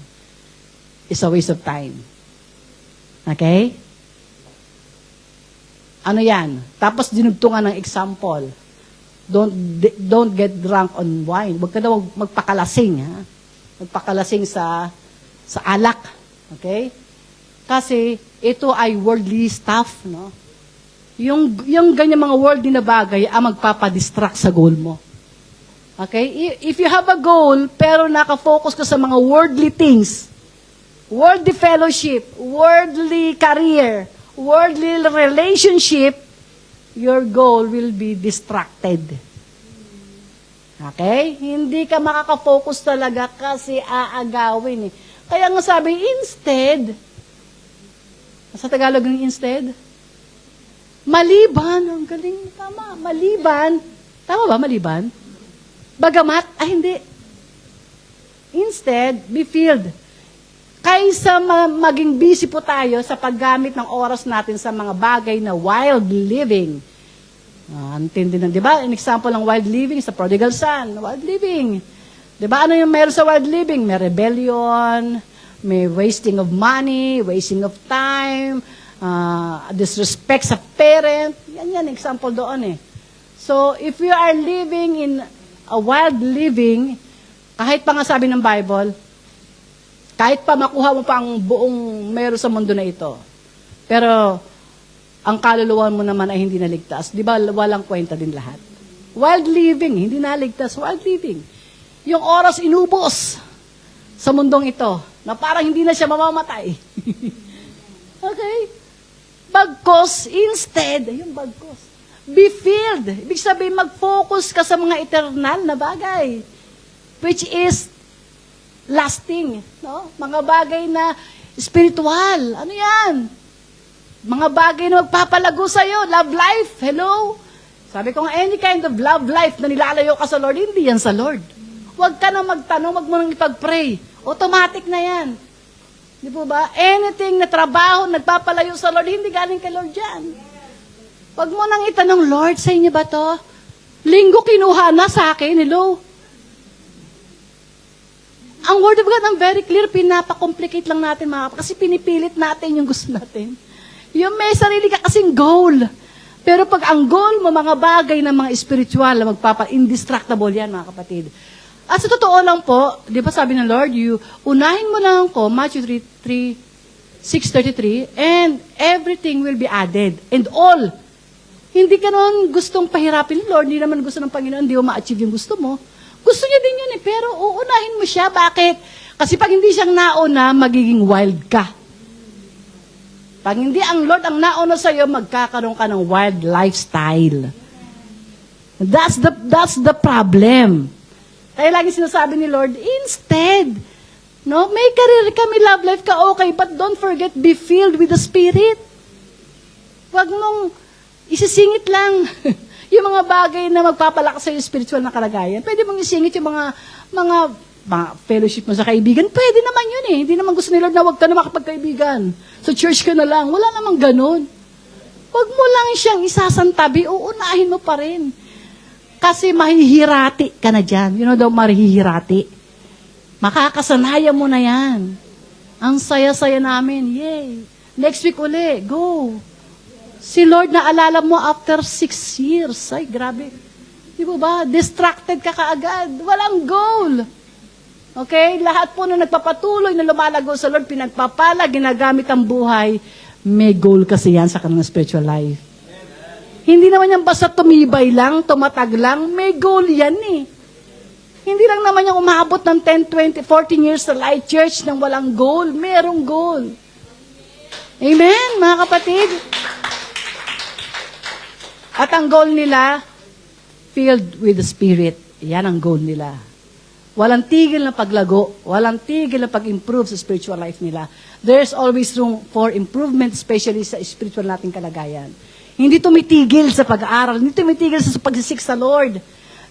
is a waste of time. Okay? Ano yan? Tapos dinugtungan ng example. Don't get drunk on wine. Huwag ka daw magpakalasing, Magpakalasing sa alak. Okay? Kasi ito ay worldly stuff, Yung ganyan mga worldly na bagay ang magpapadistract sa goal mo. Okay? If you have a goal, pero nakafocus ka sa mga worldly things, worldly fellowship, worldly career, worldly relationship, your goal will be distracted. Okay? Hindi ka makaka-focus talaga kasi aagawin Kaya nga sabi, instead, sa Tagalog ng instead, maliban, ang galing, tama, maliban, tama ba, maliban? Bagamat, hindi. Instead, be filled. Kaysa maging busy po tayo sa paggamit ng oras natin sa mga bagay na wild living. Antindi na, di ba? An example ng wild living sa prodigal son, wild living. Di ba? Ano yung meron sa wild living? May rebellion, may wasting of money, wasting of time, disrespect sa parent. Yan, example doon So, if you are living in a wild living, kahit pa nga sabi ng Bible, kahit pa makuha mo pa ang buong meron sa mundo na ito, pero ang kaluluwa mo naman ay hindi naligtas. Di ba walang kwenta din lahat? Wild living, hindi naligtas. Wild living. Yung oras inubos sa mundong ito, na parang hindi na siya mamamatay. Okay? Bagkos, instead, yung bagkos, be filled. Ibig sabihin, mag-focus ka sa mga eternal na bagay, which is lasting. Mga bagay na spiritual. Ano yan? Mga bagay na magpapalago sa'yo. Love life. Hello? Sabi ko nga, any kind of love life na nilalayo ka sa Lord, hindi yan sa Lord. Huwag ka na magtanong, huwag mo nang ipag-pray. Automatic na yan. Di po ba? Anything na trabaho, nagpapalayo sa Lord, hindi galing kay Lord yan. Huwag mo nang itanong, Lord, sa inyo ba to? Linggo kinuha na sa akin, hello? Ang Word of God, ang very clear, pinapakomplicate lang natin kasi pinipilit natin yung gusto natin. Yung may sarili ka kasing goal. Pero pag ang goal mo, mga bagay na mga spiritual, indestructible yan, mga kapatid. At sa totoo lang po, di ba sabi ng Lord, unahin mo lang ko, Matthew 6:33, and everything will be added. And all. Hindi ka noon gustong pahirapin ng Lord, hindi naman gusto ng Panginoon, hindi mo ma-achieve yung gusto mo. Gusto niya din yun pero uunahin mo siya. Bakit? Kasi pag hindi siyang nauna, magiging wild ka. Pag hindi ang Lord ang nauna sa'yo, magkakaroon ka ng wild lifestyle. That's the problem. Kaya lagi sinasabi ni Lord, instead, no, may career ka, may love life ka, okay, but don't forget, be filled with the Spirit. Huwag mong isisingit lang yung mga bagay na magpapalakas sa spiritual na kalagayan. Pwede mong isingit yung mga fellowship mo sa kaibigan. Pwede naman yun eh. Hindi naman gusto ni Lord na huwag ka na makapagkaibigan. So church ka na lang. Wala namang ganun. Huwag mo lang siyang isasantabi, uunahin mo pa rin. Kasi mahihirati ka na dyan. You know daw, mahihirati. Makakasanayan mo na yan. Ang saya-saya namin. Yay! Next week uli, go! Si Lord naalala mo after 6 years. Ay, grabe. Di ba? Distracted ka kaagad. Walang goal. Okay? Lahat po na nagpapatuloy na lumalago sa Lord, pinagpapala, ginagamit ang buhay, may goal kasi yan sa kanilang spiritual life. Hindi naman yan basta tumibay lang, tumatag lang, may goal yan eh. Hindi lang naman yung umabot ng 10, 20, 14 years sa Light Church nang walang goal. Merong goal. Amen, mga kapatid? At ang goal nila, filled with the Spirit. Yan ang goal nila. Walang tigil na paglago, walang tigil na pag-improve sa spiritual life nila. There's always room for improvement, especially sa spiritual nating kalagayan. Hindi tumitigil sa pag-aaral, hindi tumitigil sa pagsisik sa Lord.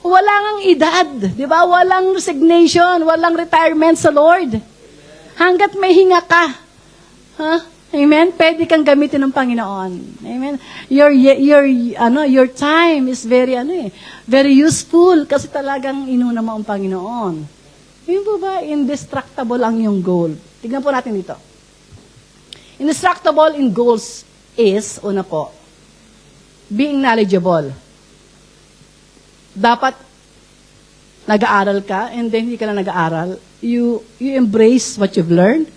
Walang edad, di ba? Walang resignation, walang retirement sa Lord. Hanggat may hinga ka, amen? Pwede kang gamitin ng Panginoon. Amen? Your time is very useful kasi talagang inuna mo ang Panginoon. Yun po ba? Indestructible ang yung goal. Tignan po natin dito. Indestructible in goals is, una po, being knowledgeable. Dapat nag-aaral ka and then hindi ka na nag-aaral. You embrace what you've learned.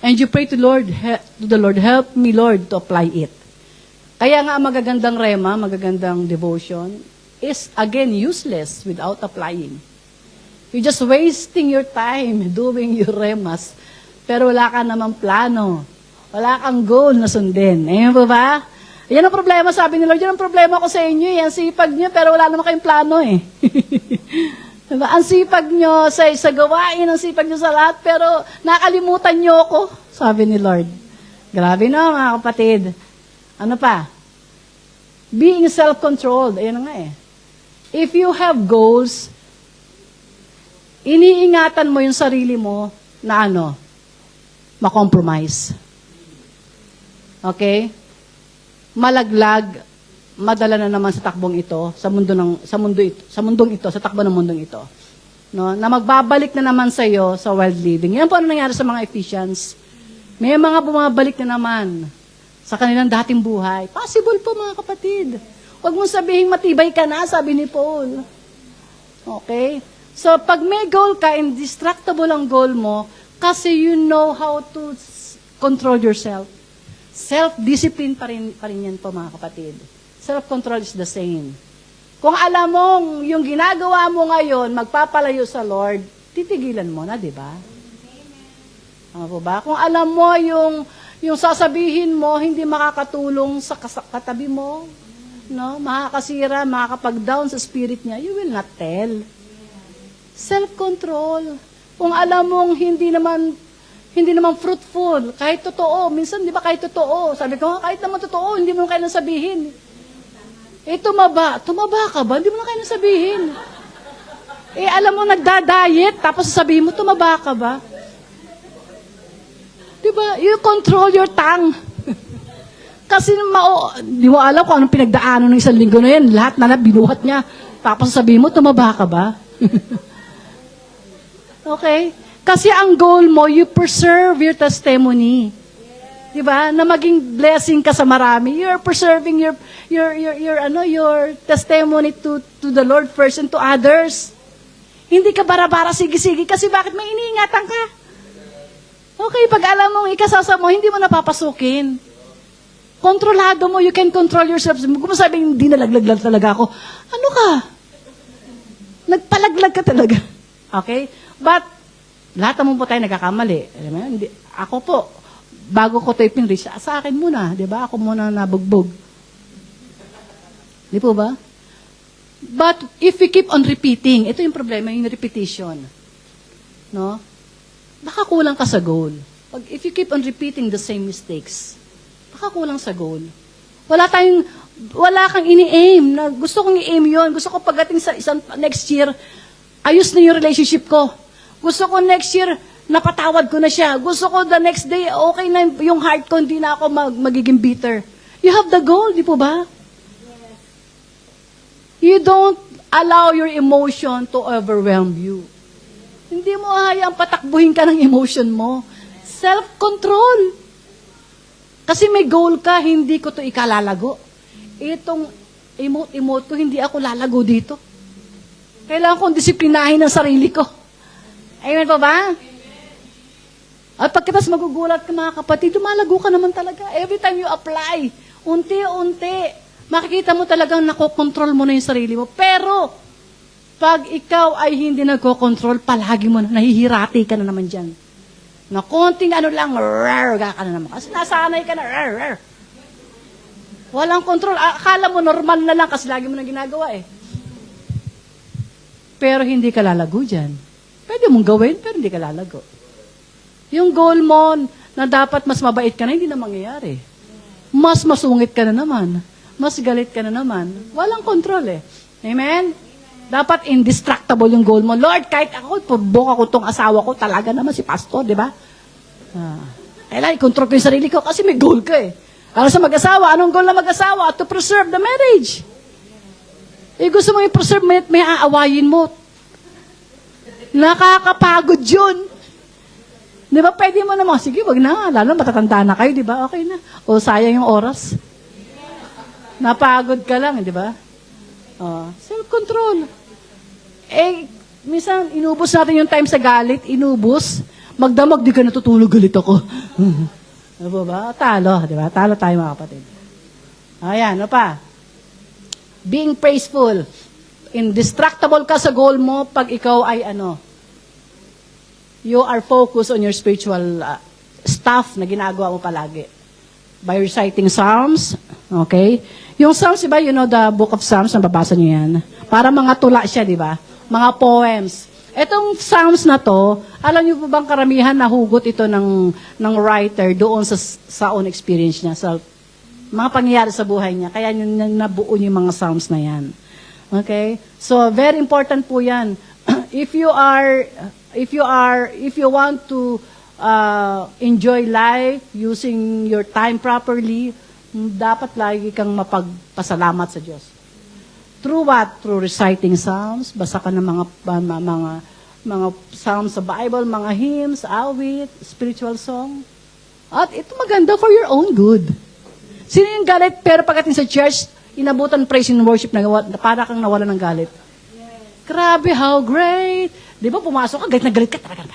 And you pray to the Lord, help me, Lord, to apply it. Kaya nga, magagandang rema, magagandang devotion, is, again, useless without applying. You're just wasting your time doing your remas, pero wala ka namang plano. Wala kang goal na sundin. Ayan po ba? Yan ang problema, sabi ni Lord, yan ang problema ko sa inyo. Yan sipag nyo, pero wala naman kayong plano eh. Diba? Ang sipag nyo sa gawain, ang sipag nyo sa lahat, pero nakalimutan nyo ako, sabi ni Lord. Grabe no, mga kapatid. Ano pa? Being self-controlled. Ayan nga eh. If you have goals, iniingatan mo yung sarili mo na ma-compromise. Okay? Malaglag, madala na naman sa takbong ito, sa mundong ito, sa takbo ng mundong ito. No, na magbabalik na naman sa iyo sa wild living. Yan po ano nangyari sa mga Ephesians. May mga bumabalik na naman sa kanilang dating buhay. Possible po mga kapatid. Huwag mong sabihin matibay ka na, sabi ni Paul. Okay? So pag may goal ka, indestructible ang goal mo, kasi you know how to control yourself. Self-discipline pa rin yan po mga kapatid. Self-control is the same. Kung alam mong yung ginagawa mo ngayon, magpapalayo sa Lord, titigilan mo na, di ba? Ano po ba? Kung alam mo yung sasabihin mo, hindi makakatulong sa katabi mo, no? Makakasira, makakapag-down sa spirit niya, you will not tell. Self-control. Kung alam mong hindi naman fruitful, kahit totoo, minsan di ba kahit totoo, sabi ko, kahit naman totoo, hindi mo kailan sabihin. Tumaba. Tumaba ka ba? Hindi mo na kaya sabihin. Alam mo, nagda-diet, tapos sasabihin mo, tumaba ka ba? Diba? You control your tongue. Kasi di mo alam kung anong pinagdaanan ng isang linggo na yan. Lahat na binuhat niya. Tapos sabihin mo, tumaba ka ba? Okay? Kasi ang goal mo, you preserve your testimony. Diba? Na maging blessing ka sa marami. You're preserving your testimony to the Lord first and to others. Hindi ka bara-bara, sige-sige. Kasi bakit may iniingatan ka? Okay, pag alam mong ikasasa mo, hindi mo napapasukin. Kontrolado mo, you can control yourself. Kung masabing, hindi nalaglag talaga ako. Ano ka? Nagpalaglag ka talaga. Okay? But, lahat naman po tayo nagkakamali. Ako po, bago ko ito ipinreach, sa akin muna, di ba? Ako muna nabugbog. Di po ba? But if we keep on repeating, ito yung problema, yung repetition. No? Baka kulang ka sa goal. If you keep on repeating the same mistakes, baka kulang sa goal. Wala kang ini-aim na gusto kong i-aim yon. Gusto ko pagdating sa next year, ayos na yung relationship ko. Gusto ko next year, napatawad ko na siya. Gusto ko the next day, okay na yung heart ko, hindi na ako magiging bitter. You have the goal, di po ba? You don't allow your emotion to overwhelm you. Hindi mo hayaang patakbuhin ka ng emotion mo. Self-control. Kasi may goal ka, hindi ko to ikalalago. Itong emote ko, hindi ako lalago dito. Kailangan kong disiplinahin ang sarili ko. Amen pa ba? At pagkatas magugulat ka mga kapatid, lumalago ka naman talaga. Every time you apply, unti-unti, makikita mo talagang nakokontrol mo na yung sarili mo. Pero, pag ikaw ay hindi nagkokontrol, palagi mo na, nahihirati ka na naman dyan. Na konting lang, ka na naman. Kasi nasanay ka na, walang control. Akala mo normal na lang kasi lagi mo na ginagawa eh. Pero hindi ka lalago dyan. Pwede mong gawin, pero hindi ka lalago. Yung goal mo na dapat mas mabait ka na, hindi na mangyayari. Mas masungit ka na naman. Mas galit ka na naman. Walang control eh. Amen? Dapat indestructible yung goal mo. Lord, kahit ako, purbok ako tong asawa ko, talaga naman si pastor, di ba? Kailangan i-control ko yung sarili ko kasi may goal ka eh. Para sa mag-asawa, anong goal na mag-asawa? To preserve the marriage. Gusto mo i-preserve, may aawayin mo. Nakakapagod yun. Di ba, pwede mo naman, sige, wag na, lalo matatanda na kayo, di ba? Okay na. O sayang yung oras. Napagod ka lang, di ba? Self-control. Minsan, inubos natin yung time sa galit, inubos. Magdamag, di ka natutulog, galit ako. Ano ba? Talo, di ba? Talo tayo mga kapatid. Ayan, ano pa? Being praiseful. Indestructible ka sa goal mo pag ikaw ay you are focused on your spiritual stuff na ginagawa mo palagi. By reciting Psalms, okay? Yung Psalms, diba, the book of Psalms, nababasa niyo yan. Para mga tula siya, diba? Mga poems. Etong Psalms na to, alam niyo po bang karamihan nahugot ito ng writer doon sa own experience niya, sa mga pangyayari sa buhay niya. Kaya nabuo yung mga Psalms na yan. Okay? So, very important po yan. If you want to enjoy life using your time properly, dapat lagi kang mapagpasalamat sa Diyos. Through what? Through reciting Psalms, basa ka ng mga Psalms sa Bible, mga hymns, awit, spiritual song. At ito maganda for your own good. Sino yung galit pero pagdating sa church, inabutan praise and worship na para kang nawala ng galit? Grabe, how great! Di ba, pumasok ka, galit na galit ka talaga.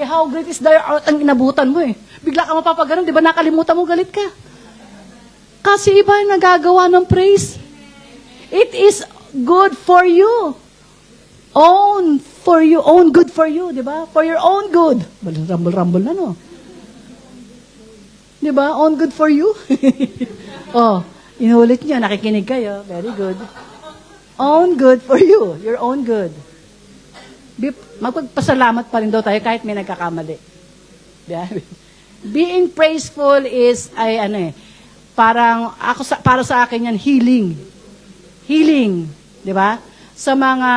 How great is thy art ang inabutan mo eh. Bigla ka mapapaganon, di ba, nakalimutan mo, galit ka. Kasi iba yung nagagawa ng praise. It is good for you. Own good for you, di ba? For your own good. Rumble na, no? Di ba? Own good for you. Inulit niyo, nakikinig kayo. Very good. Own good for you. Your own good. Magpagpasalamat pa rin daw tayo kahit may nagkakamali. Being praiseful is, parang, para sa akin yan, healing. Healing, di ba? Sa mga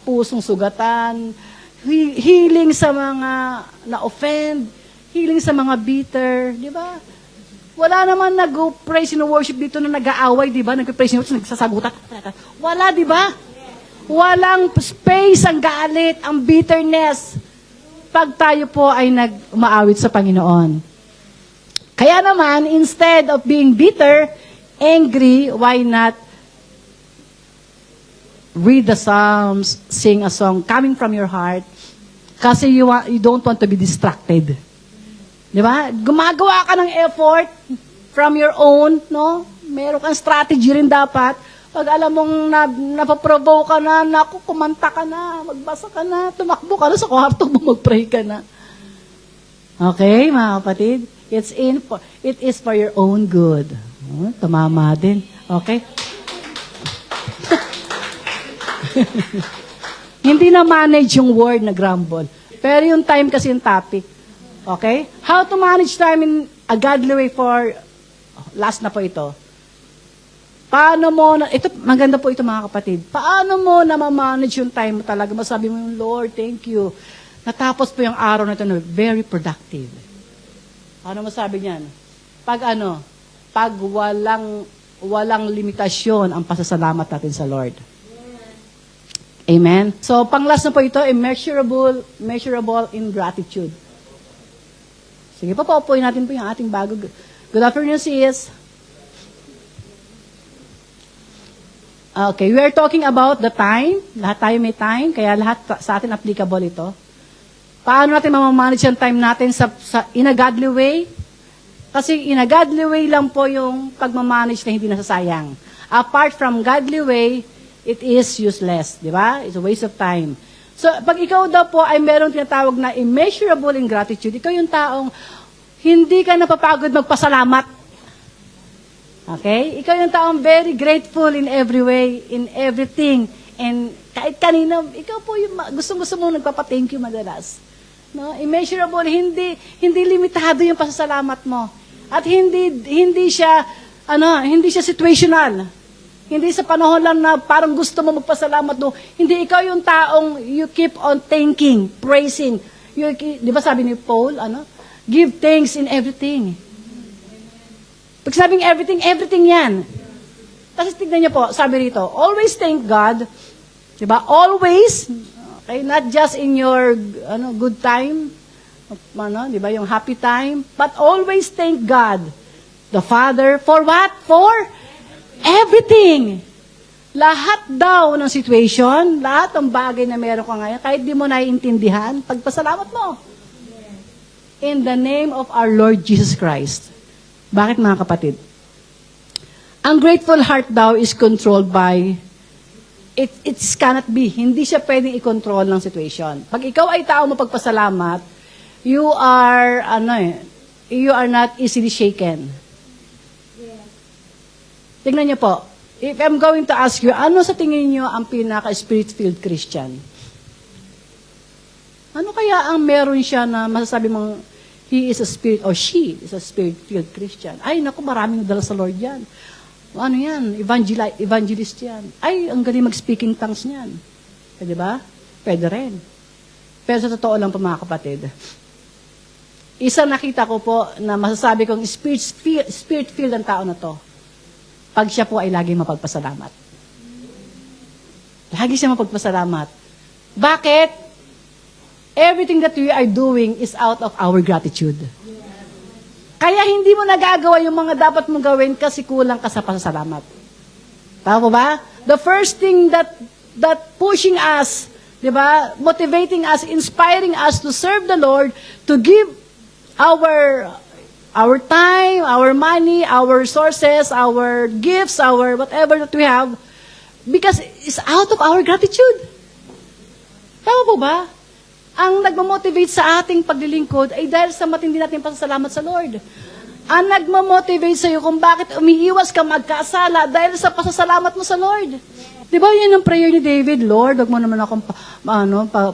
pusong sugatan, healing sa mga na-offend, healing sa mga bitter, di ba? Wala naman nag-praise and worship dito na nag-aaway, di ba? Nag-praise and worship, nagsasagutan. Wala, di ba? Walang space ang galit, ang bitterness. Pag tayo po ay umaawit sa Panginoon. Kaya naman, instead of being bitter, angry, why not read the Psalms, sing a song coming from your heart, kasi you don't want to be distracted. Di ba? Gumagawa ka ng effort from your own, no? Meron kang strategy rin dapat. Pag alam mong napaprovoke ka na, naku, kumanta ka na, magbasa ka na, tumakbo ka na sa kwarto mo, mag-pray ka na. Okay, mga kapatid? It is for your own good. Oh, tumama din. Okay? Hindi na manage yung word na grumble. Pero yung time kasi yung topic. Okay? How to manage time in a godly way for, last na po ito. Paano mo, ito, maganda po ito mga kapatid. Paano mo na ma-manage yung time mo talaga? Masabi mo yung, Lord, thank you. Natapos po yung araw na ito na very productive. Ano masabi niyan? Pag walang limitasyon ang pasasalamat natin sa Lord. Amen? So, pang-last na po ito, measurable in gratitude. Sige po, paupuin natin po yung ating bago. Good afternoon, sis. Okay, we are talking about the time. Lahat tayo may time, kaya lahat sa atin applicable ito. Paano natin mamamanage yung time natin in a godly way? Kasi in a godly way lang po yung pagmamanage na hindi nasasayang. Apart from godly way, it is useless. Di ba? It's a waste of time. So, pag ikaw daw po ay merong tinatawag na immeasurable in gratitude, ikaw yung taong hindi ka napapagod magpasalamat. Okay? Ikaw yung taong very grateful in every way, in everything. And kahit kanina, ikaw po yung gusto-gusto mong nagpapa-thank you madalas. No? Immeasurable, hindi limitado yung pasasalamat mo. At hindi siya situational. Hindi sa panahon lang na parang gusto mo magpasalamat do. Hindi, ikaw yung taong you keep on thanking, praising. Di ba sabi ni Paul, give thanks in everything. Pag sabing everything yan. Kasi tignan niyo po, sabi rito, always thank God. Di ba? Always. Okay, not just in your good time. Di ba? Yung happy time. But always thank God, the Father, for what? For everything. Lahat daw ng situation, lahat ng bagay na meron ka ngayon, kahit di mo naiintindihan, pagpasalamat mo. In the name of our Lord Jesus Christ. Bakit mga kapatid? Ang grateful heart daw is controlled by, it cannot be. Hindi siya pwedeng i-control ng situation. Pag ikaw ay tao mo pagpasalamat, you are not easily shaken. Tingnan niyo po, if I'm going to ask you, ano sa tingin niyo ang pinaka-spirit-filled Christian? Ano kaya ang meron siya na masasabi mong he is a spirit or she is a spirit-filled Christian? Ay, naku, maraming dala sa Lord yan. Ano yan? Evangelist yan. Ay, ang galing mag-speaking tongues niyan. Pwede ba? Pwede rin. Pero sa totoo lang po mga kapatid, isa nakita ko po na masasabi kong spirit-filled ang tao na to. Pag siya po ay laging mapagpasalamat. Lagi siya mapagpasalamat. Bakit? Everything that we are doing is out of our gratitude. Kaya hindi mo nagagawa yung mga dapat mong gawin kasi kulang ka sa pasasalamat. Tama po ba? The first thing that pushing us, di ba, motivating us, inspiring us to serve the Lord, to give our time, our money, our resources, our gifts, our whatever that we have, because it's out of our gratitude. Tama po ba? Ang nagmamotivate sa ating paglilingkod ay dahil sa matindi natin pasasalamat sa Lord. Ang nagmamotivate sa iyo kung bakit umiiwas ka magkasala dahil sa pasasalamat mo sa Lord. Di ba yan ang prayer ni David? Lord, wag mo naman akong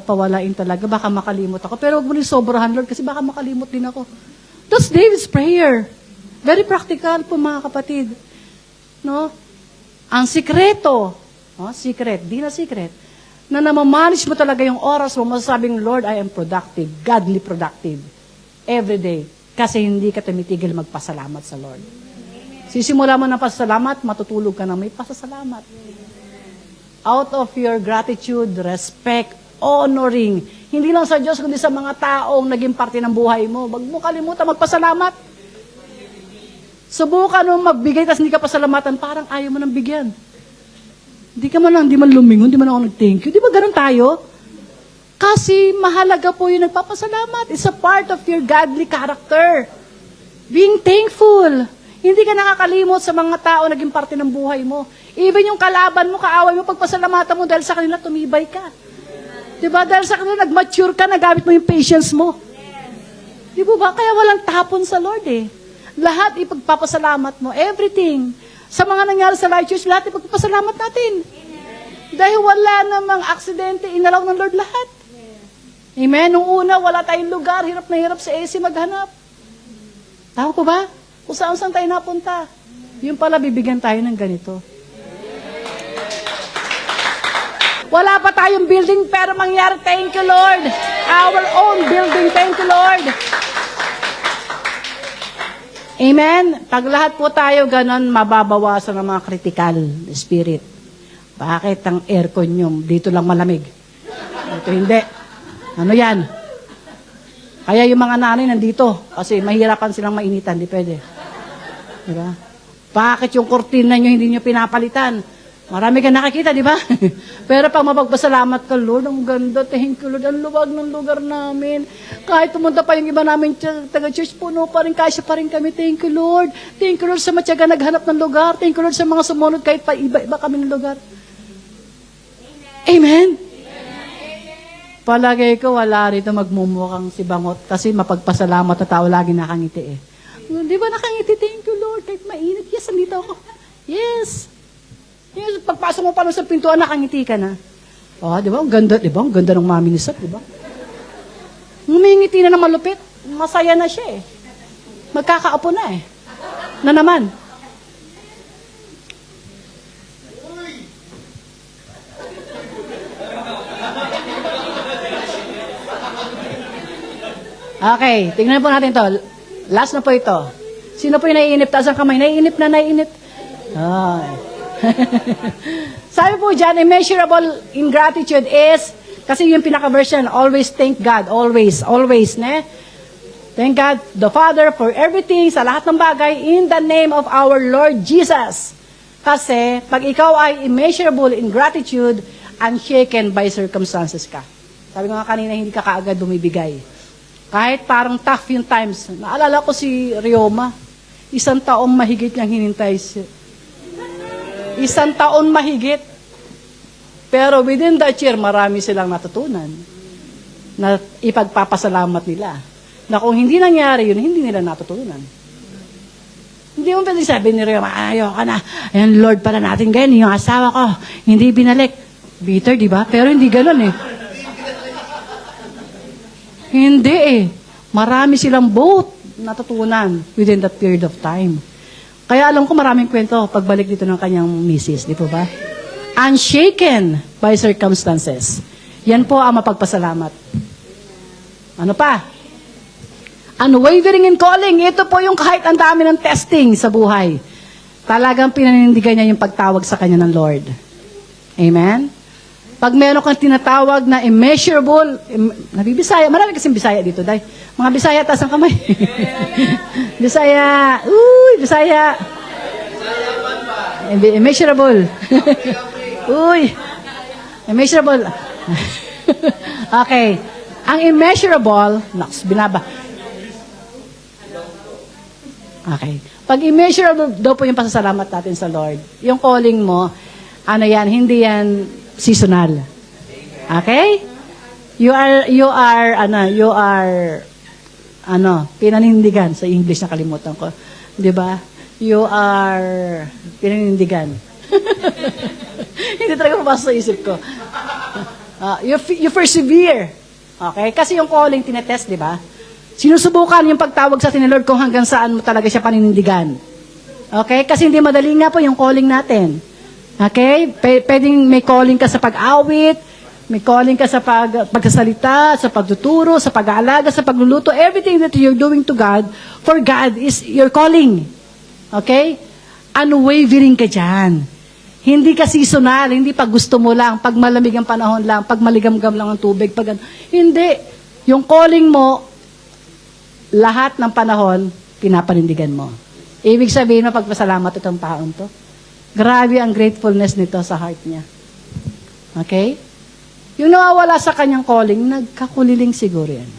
pawalain talaga. Baka makalimot ako. Pero wag mo rin sobrahan, Lord, kasi baka makalimot din ako. That's David's prayer. Very practical po mga kapatid. No? Ang sikreto, secret, di na secret, na namamanage mo talaga yung oras mo, masasabing, Lord, I am productive, godly productive, every day. Kasi hindi ka tumitigil magpasalamat sa Lord. Sisimula mo ng pasasalamat, matutulog ka na may pasasalamat. Out of your gratitude, respect, honoring, hindi lang sa Diyos, kundi sa mga taong naging parte ng buhay mo. Wag mo kalimutan magpasalamat. Subukan mo magbigay, tapos hindi ka pasalamatan, parang ayaw mo nang bigyan. Hindi man lumingon, hindi man ako nag-thank you. Di ba ganun tayo? Kasi mahalaga po yung nagpapasalamat. It's a part of your godly character. Being thankful. Hindi ka nakakalimot sa mga tao naging parte ng buhay mo. Even yung kalaban mo, kaaway mo, pagpasalamatan mo dahil sa kanila tumibay ka. Diba? Dahil sa kanila nag-mature ka, nagamit mo yung patience mo. Di ba? Kaya walang tapon sa Lord eh. Lahat ipagpapasalamat mo. Everything. Sa mga nangyari sa Light Church, lahat ipagpapasalamat natin. Dahil wala namang aksidente, inalaw ng Lord lahat. Amen? Nung una, wala tayong lugar, hirap na hirap sa AC maghanap. Tama po ba? Kung saan tayo napunta. Yung pala, bibigyan tayo ng ganito. Wala pa tayong building, pero mangyari, thank you, Lord. Our own building, thank you, Lord. Amen? Pag lahat po tayo ganon, mababawasan ang mga critical spirit. Bakit ang aircon nyo, dito lang malamig? Dito hindi. Ano yan? Kaya yung mga nanay nandito, kasi mahirapan silang mainitan, di pwede. Diba? Bakit yung kurtina nyo hindi nyo pinapalitan? Marami ka nakikita, di ba? Pero pag mapagpasalamat ka, Lord, ang ganda, thank you, Lord, ang luwag ng lugar namin. Kahit pumunta pa yung iba namin taga-church, puno pa rin, kasya pa rin kami, thank you, Lord. Thank you, Lord, sa matyaga naghanap ng lugar. Thank you, Lord, sa mga sumunod, kahit pa iba-iba kami ng lugar. Amen? Palagay ko, wala rito magmumukhang si Bangot kasi mapagpasalamat na tao lagi nakangiti eh. Di ba nakangiti? Thank you, Lord. Kahit mainit, yes, andito ako. Yes. Yes, pagpasok mo pa sa pintuan, nakangiti ka na. Oh, di ba? Ang ganda, di ba? Ang ganda ng mami ni Sat, di ba? Ngumingiti na ng malupit. Masaya na siya eh. Magkakaapo na eh. Na naman. Okay, tingnan po natin to. Last na po ito. Sino po yung naiinip? Taas ang kamay. Naiinip na, naiinip. Ay. Sabi po dyan, immeasurable ingratitude is, kasi yung pinaka-version, always thank God. Always, always, ne? Thank God, the Father, for everything, sa lahat ng bagay, in the name of our Lord Jesus. Kasi, pag ikaw ay immeasurable in gratitude, unshaken by circumstances ka. Sabi ko nga kanina, hindi ka kaagad bumibigay. Kahit parang tough yung times. Naalala ko si Rioma, 1 taon mahigit niyang hinintay siya. 1 taon mahigit. Pero within that year, marami silang natutunan na ipagpapasalamat nila. Na kung hindi nangyari yun, hindi nila natutunan. Hindi mo pwede sabihin ni Rioma, ayoko na. Ayan, Lord, pala natin ganyan. Yung asawa ko, hindi binalik. Bitter, di ba? Pero hindi ganun eh. Hindi eh. Marami silang both natutunan within that period of time. Kaya alam ko maraming kwento pagbalik dito ng kanyang misis, di po ba? Unshaken by circumstances. Yan po ang mapagpasalamat. Ano pa? Unwavering in calling. Ito po yung kahit ang dami ng testing sa buhay. Talagang pinanindigan niya yung pagtawag sa kanya ng Lord. Amen? Pag meron kang tinatawag na immeasurable, nabibisaya, marami kasing Bisaya dito, day. Mga Bisaya, taas ang kamay. Bisaya, Bisaya. Immeasurable. Immeasurable. Okay. Ang immeasurable, binaba. Okay. Pag immeasurable daw po yung pasasalamat natin sa Lord, yung calling mo, hindi yan seasonal. Okay? You are pinanindigan sa English na kalimutan ko. 'Di ba? You are pinanindigan. Hindi talaga mapasok sa isip ko. You persevere. Okay? Kasi yung calling tinetest, 'di ba? Sinusubukan yung pagtawag sa atin ni Lord kung hanggang saan mo talaga siya paninindigan. Okay? Kasi hindi madali nga po yung calling natin. Okay? Pwedeng may calling ka sa pag-awit, may calling ka sa pagsasalita, sa pagtuturo, sa pag-aalaga, sa pagluluto. Everything that you're doing to God, for God, is your calling. Okay? Unwavering ka dyan. Hindi ka seasonal, hindi pag gusto mo lang, pag malamig ang panahon lang, pag maligam-gam lang ang tubig, hindi. Yung calling mo, lahat ng panahon, pinapanindigan mo. Ibig sabihin, mapagpasalamat itong taon to. Grabe ang gratefulness nito sa heart niya. Okay? Yung nawawala sa kanyang calling, nagkakuliling siguro yan.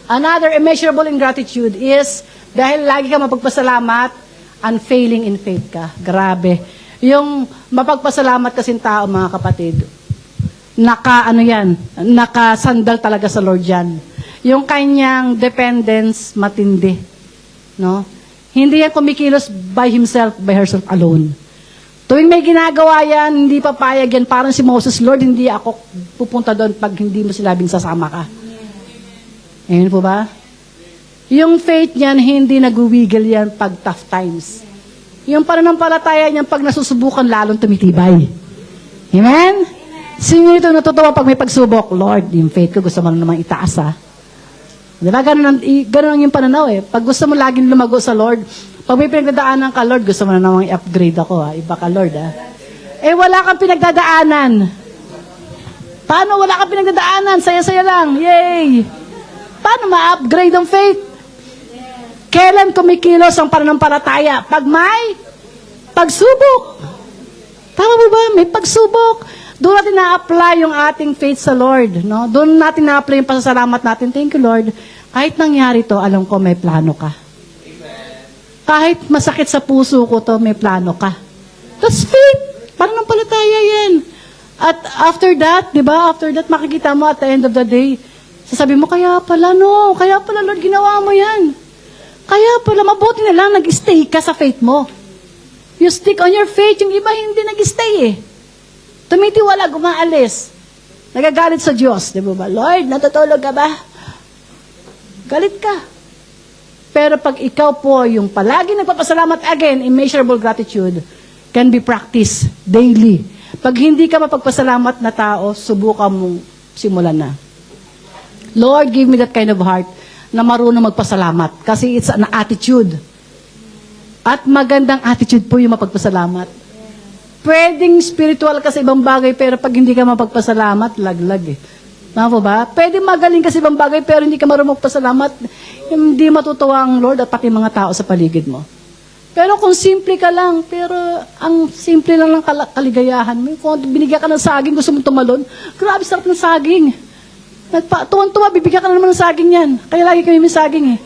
Another immeasurable ingratitude is, dahil lagi ka mapagpasalamat, unfailing in faith ka. Grabe. Yung mapagpasalamat kasing tao, mga kapatid, nakasandal talaga sa Lord yan. Yung kanyang dependence, matindi. No? Hindi yan kumikilos by himself, by herself alone. Tuwing may ginagawa yan, hindi papayag yan. Parang si Moses, Lord, hindi ako pupunta doon pag hindi mo sinabing sasama ka. Amen po ba? Yung faith niyan, hindi nag-wiggle yan pag tough times. Yung pananampalataya niyan, pag nasusubukan, lalong tumitibay. Amen? Sino ito natutuwa pag may pagsubok? Lord, yung faith ko gusto mo naman itaas, ha? Diba? Ganun yung pananaw, eh. Pag gusto mo laging lumago sa Lord, pag may pinagdadaanan ka, Lord, gusto mo na namang i-upgrade ako, ha? Iba ka, Lord, ha? Eh, wala kang pinagdadaanan. Paano wala kang pinagdadaanan? Saya-saya lang. Yay! Paano ma-upgrade ang faith? Kailan kumikilos ang pananampalataya? Pag may pagsubok. Tama mo ba? May pagsubok. Doon natin na-apply yung ating faith sa Lord. No? Doon natin na-apply yung pasasalamat natin. Thank you, Lord. Kahit nangyari to, alam ko may plano ka. Kahit masakit sa puso ko to, may plano ka. That's faith. Pananampalataya yan. At after that, di ba? After that, makikita mo at the end of the day, sasabi mo, kaya pala, no? Kaya pala, Lord, ginawa mo yan. Kaya pala, mabuti na lang, nag-stay ka sa faith mo. You stick on your faith. Yung iba hindi nag-stay eh. Tumitiwala, gumaalis. Nagagalit sa Diyos. Di ba? Lord, natutulog ka ba? Galit ka. Pero pag ikaw po yung palagi nagpapasalamat, again, immeasurable gratitude can be practiced daily. Pag hindi ka mapagpasalamat na tao, subukan mong simulan na. Lord, give me that kind of heart na marunong magpasalamat. Kasi it's an attitude. At magandang attitude po yung mapagpasalamat. Pwedeng spiritual ka sa ibang bagay, pero pag hindi ka mapagpasalamat, laglag eh. Tama po ba? Pwede magaling ka sa ibang bagay, pero hindi ka marunong magpasalamat, hindi matutuwa ang Lord at pati mga tao sa paligid mo. Pero kung simple ka lang, pero ang simple lang ng kaligayahan mo, kung binigyan ka ng saging, gusto mong tumalon, grabe sarap ng saging. Tuwan-tuwa, bibigyan ka na naman ng saging yan. Kaya lagi kami may saging eh.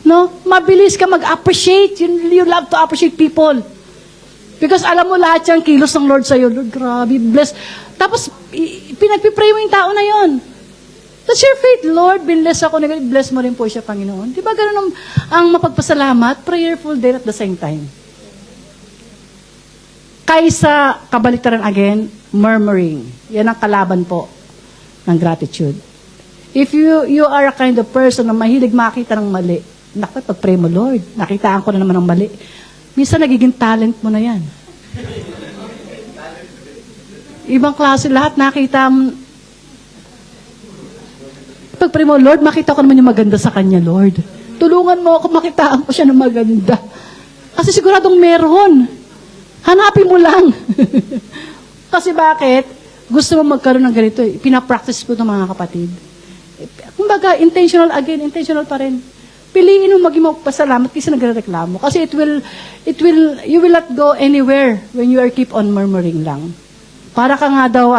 No? Mabilis ka mag-appreciate. You love to appreciate people. Because alam mo lahat yung kilos ng Lord sa'yo. Lord, grabe, bless. Tapos, pinagpipray mo yung tao na yon. That's your faith. Lord, bless ako. Bless mo rin po siya, Panginoon. Di ba ganun ang mapagpasalamat? Prayerful din at the same time. Kaysa, kabaliktaran again, murmuring. Yan ang kalaban po ng gratitude. If you are a kind of person na mahilig makita ng mali, naku, pag-pray mo, Lord, nakitaan ko na naman ng mali. Minsan nagiging talent mo na yan. Ibang klase lahat, nakita mo. Pag-pray mo, Lord, makita ko naman yung maganda sa kanya, Lord. Tulungan mo ako, makitaan ko siya ng maganda. Kasi siguradong meron. Hanapin mo lang. Kasi bakit? Gusto mo magkaroon ng ganito. Pinapractice ko ng mga kapatid. Kumbaga, intentional pa rin. Piliin mo maging magpasalamat kasi nagrereklamo. Kasi you will not go anywhere when you are keep on murmuring lang. Para ka nga daw,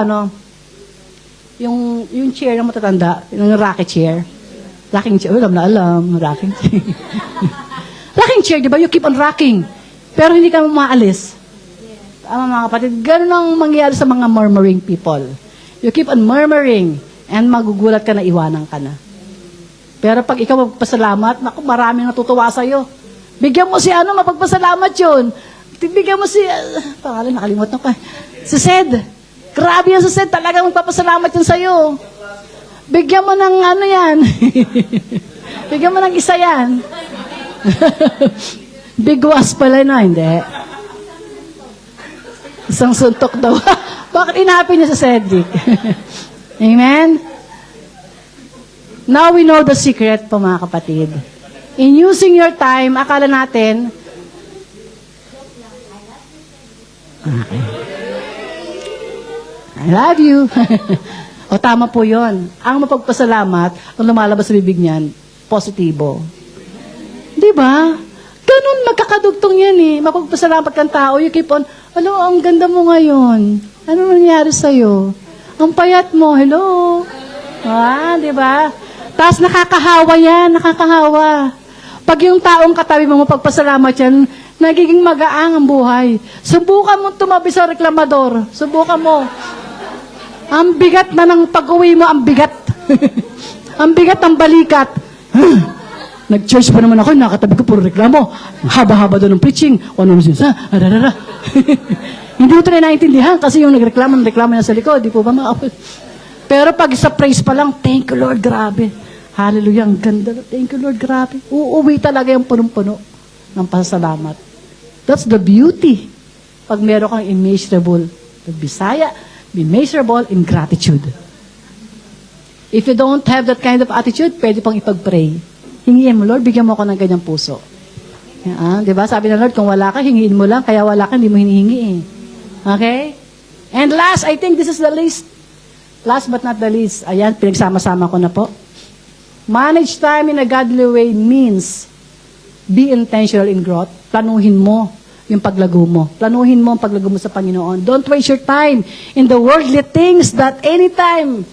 yung chair na matatanda, yung rocket chair. Rocking chair, alam, rocking chair. Rocking chair, di ba? You keep on rocking. Pero hindi ka maalis. Tama mga kapatid, ganun ang mangyayari sa mga murmuring people. You keep on murmuring and magugulat ka na iwanan ka na. Pero pag ikaw magpasalamat, naku, maraming natutuwa sa'yo. Bigyan mo si mapagpasalamat yun. Bigyan mo si, pangalan, nakalimutan ko. Si Sed. Grabe yan si Sed, talagang magpapasalamat yun sa'yo. Bigyan mo ng yan. Bigyan mo ng isa yan. Bigwas pala na, hindi. Isang suntok daw. Bakit inapin niya sa Cedric? Amen? Now we know the secret po mga kapatid. In using your time, akala natin, okay. I love you. O tama po yun. Ang mapagpasalamat, ang lumalabas sa bibig niyan, positibo. Di ba? Ganun, magkakadugtong yan eh. Mapagpasalamat kang tao, you keep on, hello, ang ganda mo ngayon. Ano nangyari sa'yo? Ang payat mo, hello. Di ba? Tapos nakakahawa yan, nakakahawa. Pag yung taong katabi mo mapagpasalamat yan, nagiging magaang ang buhay. Subukan mo tumabi sa reklamador. Subukan mo. Ang bigat na ng pag-uwi mo, ang bigat. Ang bigat ng balikat. Nag-church pa naman ako, nakatabi ko puro reklamo. Haba-haba doon ng preaching. Ano siya? Hindi ko ito na naintindihan kasi yung nagreklamo na sa likod. Di po ba pero pag sa praise pa lang, thank you Lord, grabe. Hallelujah, ang ganda. Thank you Lord, grabe. Uuwi talaga yung punong-puno ng pasasalamat. That's the beauty. Pag meron kang immeasurable, the Bisaya, immeasurable in gratitude. If you don't have that kind of attitude, pwede pang ipag-pray. Hingiin mo, Lord, bigyan mo ako ng ganyang puso. Diba? Sabi ng Lord, kung wala ka, hingiin mo lang. Kaya wala ka, hindi mo hinihingi eh. Okay? And last, I think this is the least. Last but not the least. Ayan, pinagsama-sama ko na po. Manage time in a godly way means be intentional in growth. Planuhin mo yung paglago mo. Planuhin mo ang paglago mo sa Panginoon. Don't waste your time in the worldly things that anytime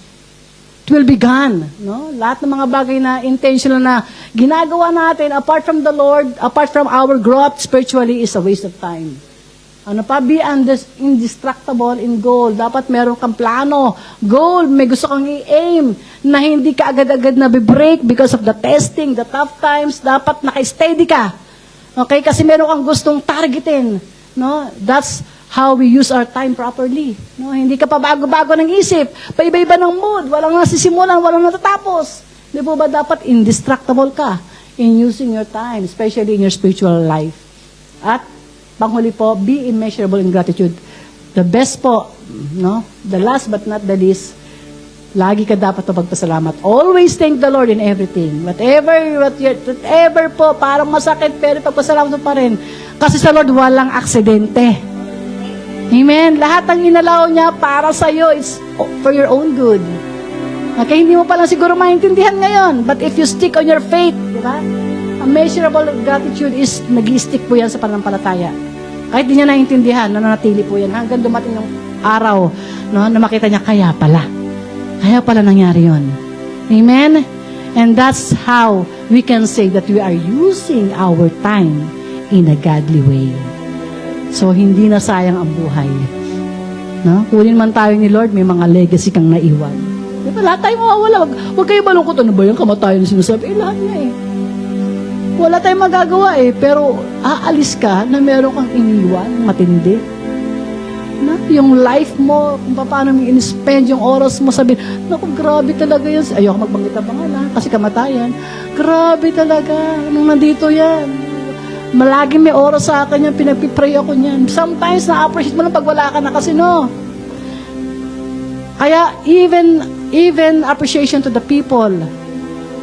it will be gone. No? Lahat ng mga bagay na intentional na ginagawa natin apart from the Lord, apart from our growth spiritually is a waste of time. Ano pa? Be indestructible in goal. Dapat meron kang plano. Goal, may gusto kang i-aim na hindi ka agad-agad na be-break because of the testing, the tough times. Dapat naka-steady ka. Okay? Kasi meron kang gustong targetin. No? That's how we use our time properly. No? Hindi ka pa bago-bago ng isip. Paiba-iba ng mood. Walang nasisimulan, walang natatapos. Di po ba dapat indestructible ka in using your time, especially in your spiritual life. At panghuli po, be immeasurable in gratitude. The best po, no? The last but not the least, lagi ka dapat na pagpasalamat. Always thank the Lord in everything. Whatever po, parang masakit, pero pagpasalamat mo pa rin. Kasi sa Lord, walang aksidente. Amen? Lahat ng inalaw niya para sa iyo, it's for your own good. Okay, hindi mo pa lang siguro maintindihan ngayon. But if you stick on your faith, di ba? Immeasurable gratitude is nag-i-stick po yan sa pananampalataya. Kahit di niya naintindihan, nananatili po yan hanggang dumating ng araw, no, na makita niya, kaya pala nangyari yun. Amen? And that's how we can say that we are using our time in a godly way. So, hindi na sayang ang buhay. No? Kunin man tayo ni Lord, may mga legacy kang naiwan. Diba, lahat tayo mawawala. Huwag kayo malungkot. Ano ba yung kamatayan na sinasabi? Lahat niya eh. Wala tayong magagawa eh, pero aalis ka na meron kang iniwan, matindi. Na, yung life mo, kung paano mo in-spend yung oras mo, sabihin, naku, grabe talaga yan. Ayoko magbanggit ang pangalan, kasi kamatayan. Grabe talaga, nung nandito yan. Malagi may oras sa akin yan, pinagpipray ako niyan. Sometimes, na-appreciate mo lang pag wala ka na kasi no. Kaya, even appreciation to the people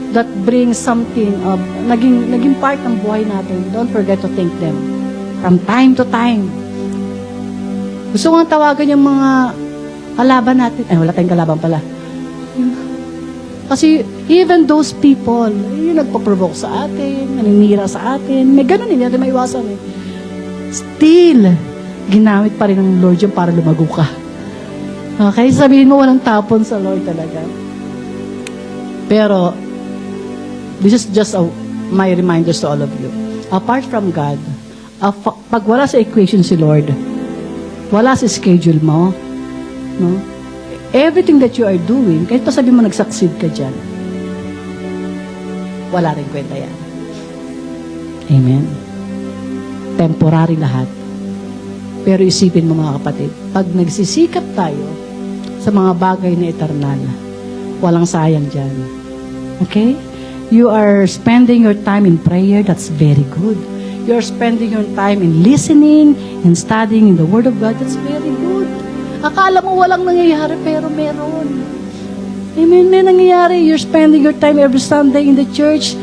that brings something of naging part ng buhay natin. Don't forget to thank them. From time to time. Gusto kong tawagan yung mga kalaban natin. Wala tayong kalaban pala. Kasi even those people, yung nagpo-provoke sa atin, naninira sa atin, may ganun hindi natin maiwasan eh. Still, ginamit pa rin ng Lord yung para lumago ka. Okay? Sabihin mo walang tapon sa Lord talaga. Pero, this is just my reminders to all of you. Apart from God, pag wala sa equation si Lord, wala sa schedule mo, no? Everything that you are doing, kahit pa sabi mo nag-succeed ka dyan, wala rin kwenta yan. Amen? Temporary lahat. Pero isipin mo mga kapatid, pag nagsisikap tayo sa mga bagay na eternal, walang sayang dyan. Okay? You are spending your time in prayer. That's very good. You're spending your time in listening and studying in the Word of God. That's very good. Akala mo walang nangyayari, pero meron. Amen, may nangyayari. You're spending your time every Sunday in the church.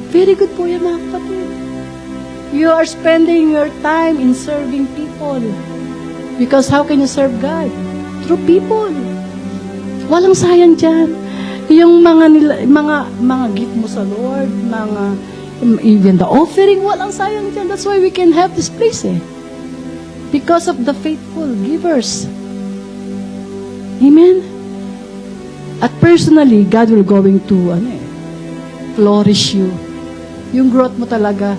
Very good po yan, mga kapatid. You are spending your time in serving people. Because how can you serve God? Through people. Walang sayang dyan. Yung mga gift mo sa Lord, even the offering, walang sayang dyan. That's why we can have this place because of the faithful givers. Amen? At personally, God will going to flourish you. Yung growth mo talaga,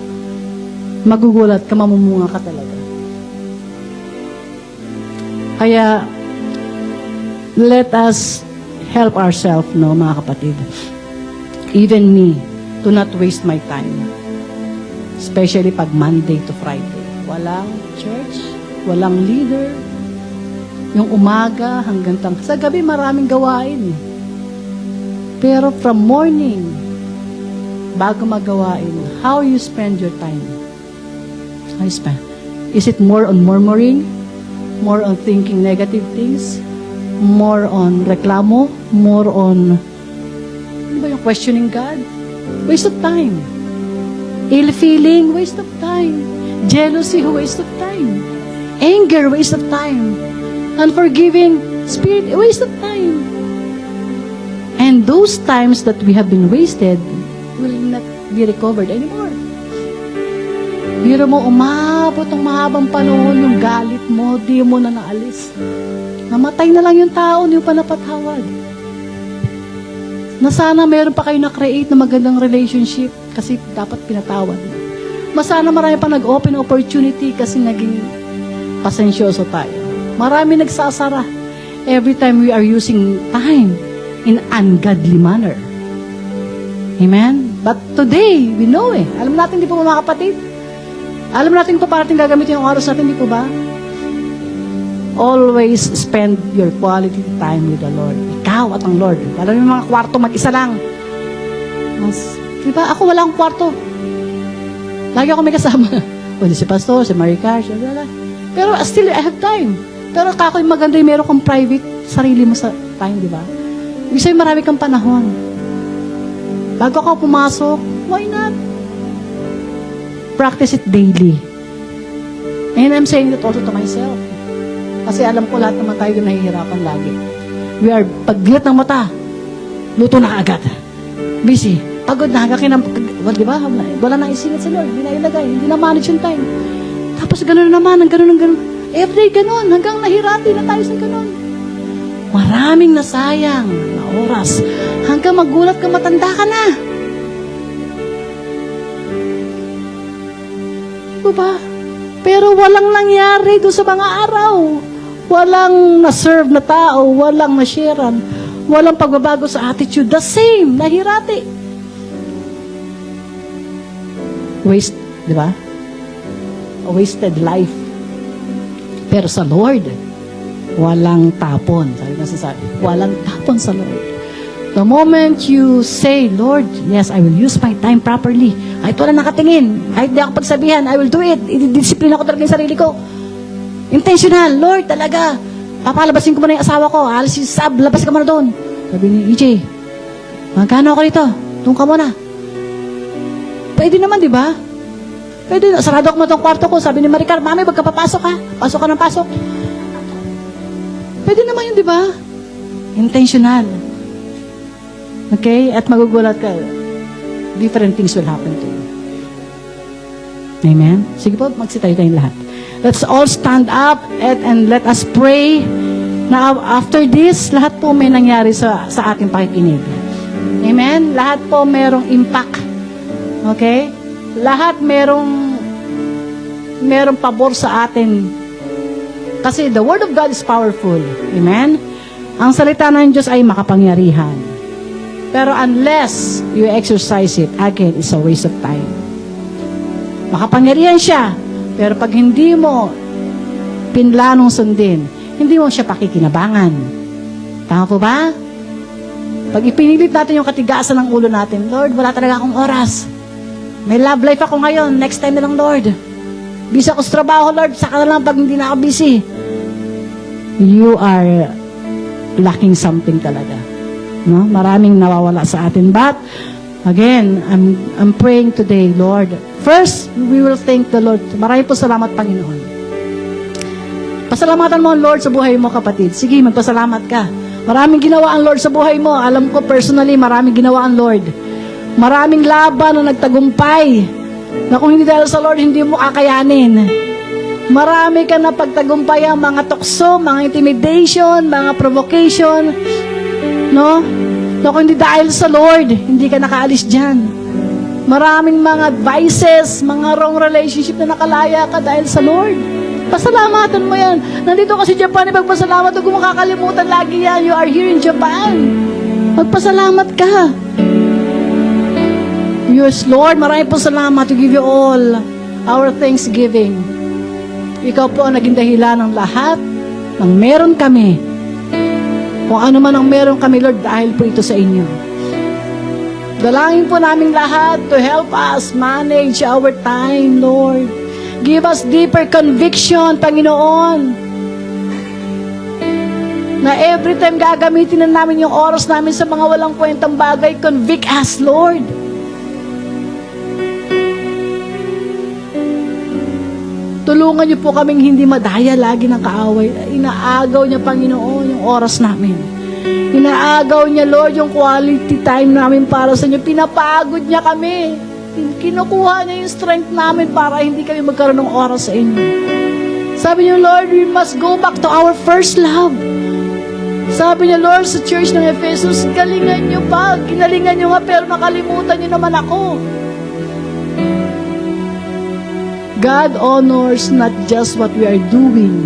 magugulat ka, mamumunga ka talaga. Kaya, let us help ourselves, no, mga kapatid. Even me, to not waste my time. Especially pag Monday to Friday. Walang church, walang leader. Yung umaga hanggang sa gabi maraming gawain. Pero from morning, bago magawain, how you spend your time? How you spend? Is it more on murmuring? More on thinking negative things? More on reklamo? More on, ano ba yung questioning God? Waste of time. Ill feeling, waste of time. Jealousy, waste of time. Anger, waste of time. Unforgiving spirit, waste of time. And those times that we have been wasted will not be recovered anymore. Biro mo, umabot ang mahabang panahon, yung galit mo, di mo na naalis. Namatay na lang yung tao, hindi mo pa napatawad. Na sana meron pa kayo na-create na magandang relationship kasi dapat pinatawad. Masana marami pa nag-open opportunity kasi naging pasensyoso tayo. Marami nagsasara every time we are using time in ungodly manner. Amen? But today, we know alam natin, di po mga kapatid? Alam natin kung paano natin gagamitin yung oras natin, di po ba? Always spend your quality time with the Lord. Ikaw at ang Lord. Alam mo yung mga kwarto, mag-isa lang. Diba? Ako wala akong kwarto. Lagi ako may kasama. O si Pastor, si Maricar, pero still, I have time. Pero kako yung maganda yung meron kang private sarili mo sa time, di ba? Ibig sabihin, marami kang panahon. Bago ka pumasok, why not? Practice it daily. And I'm saying that also to myself. Kasi alam ko lahat naman tayo nahihirapan lagi. We are, pagdilat ng mata, luto na agad. Busy. Pagod na hanggang well, di ba? Wala na isilat sa Lord. Hindi na ilagay. Hindi na manage yung time. Tapos gano'n naman, gano'n. Everyday gano'n. Hanggang nahirati na tayo sa gano'n. Maraming nasayang na oras. Hanggang magulat ka, matanda ka na. Diba? Pero walang nangyari doon sa mga araw. Walang na-serve na tao, walang na-sharean, walang pagbabago sa attitude. The same, nahirati. Waste, di ba? A wasted life. Pero sa Lord, walang tapon. Walang tapon sa Lord. The moment you say, Lord, yes, I will use my time properly. Kahit wala nakatingin, kahit di ako pagsabihan, I will do it. Ididisiplina ko talaga yung sarili ko. Intentional, Lord, talaga. Papalabasin ko muna yung asawa ko. Alas yung sab, labas ka muna doon. Sabi ni EJ, magkano ako dito? Doon ka muna. Pwede naman, di ba? Pwede, sarado ako mo itong kwarto ko. Sabi ni Maricar, Mami, wag ka papasok ha. Pasok ka ng pasok. Pwede naman yun, di ba? Intentional. Okay? At magugulat ka. Different things will happen to you. Amen? Sige po, magsitayo tayong lahat. Let's all stand up and let us pray. Now, after this, lahat po may nangyari sa ating pakikinig. Amen? Lahat po merong impact. Okay? Lahat merong pabor sa atin. Kasi the Word of God is powerful. Amen? Ang salita ng Diyos ay makapangyarihan. Pero unless you exercise it, again, it's a waste of time. Makapangyarihan siya. Pero pag hindi mo pinlanong sundin, hindi mo siya pakikinabangan. Tama po ba? Pag ipinilit natin yung katigasan ng ulo natin, Lord, wala talaga akong oras. May love life ako ngayon. Next time na lang, Lord. Busy ako sa trabaho, Lord. Saka na lang pag hindi na ako busy. You are lacking something talaga. No? Maraming nawawala sa atin. But, again, I'm praying today, Lord. First, we will thank the Lord. Maraming po salamat, Panginoon. Pasalamatan mo, Lord, sa buhay mo, kapatid. Sige, magpasalamat ka. Maraming ginawa ang Lord sa buhay mo. Alam ko personally, maraming ginawa ang Lord. Maraming laban na nagtagumpay. Na kung hindi dahil sa Lord, hindi mo kakayanin. Marami ka na pagtagumpay ang mga tukso, mga intimidation, mga provocation. No? Na kung hindi dahil sa Lord, hindi ka nakaalis dyan. Maraming mga vices, mga wrong relationship na nakalaya ka dahil sa Lord. Pasalamatan mo yan. Nandito kasi Japan, ipagpasalamat. Huwag mo makakalimutan lagi yan. You are here in Japan. Magpasalamat ka. Yes, Lord, maraming po salamat. To give you all our thanksgiving. Ikaw po ang naging dahilan ng lahat ng meron kami. Kung ano man ang meron kami, Lord, dahil po ito sa inyo. Dalangin po namin lahat to help us manage our time, Lord. Give us deeper conviction, Panginoon. Na every time gagamitin na namin yung oras namin sa mga walang kwentang bagay, convict us, Lord. Tulungan niyo po kaming hindi madaya lagi ng kaaway. Inaagaw niya, Panginoon, yung oras namin. Inaagaw niya, Lord, yung quality time namin para sa inyo. Pinapagod niya kami. Kinukuha niya yung strength namin para hindi kami magkaroon ng oras sa inyo. Sabi niyo, Lord, we must go back to our first love. Sabi niya, Lord, sa church ng Ephesus, galingan niyo pa. Ginalingan niyo nga, pero nakalimutan niyo naman ako. God honors not just what we are doing,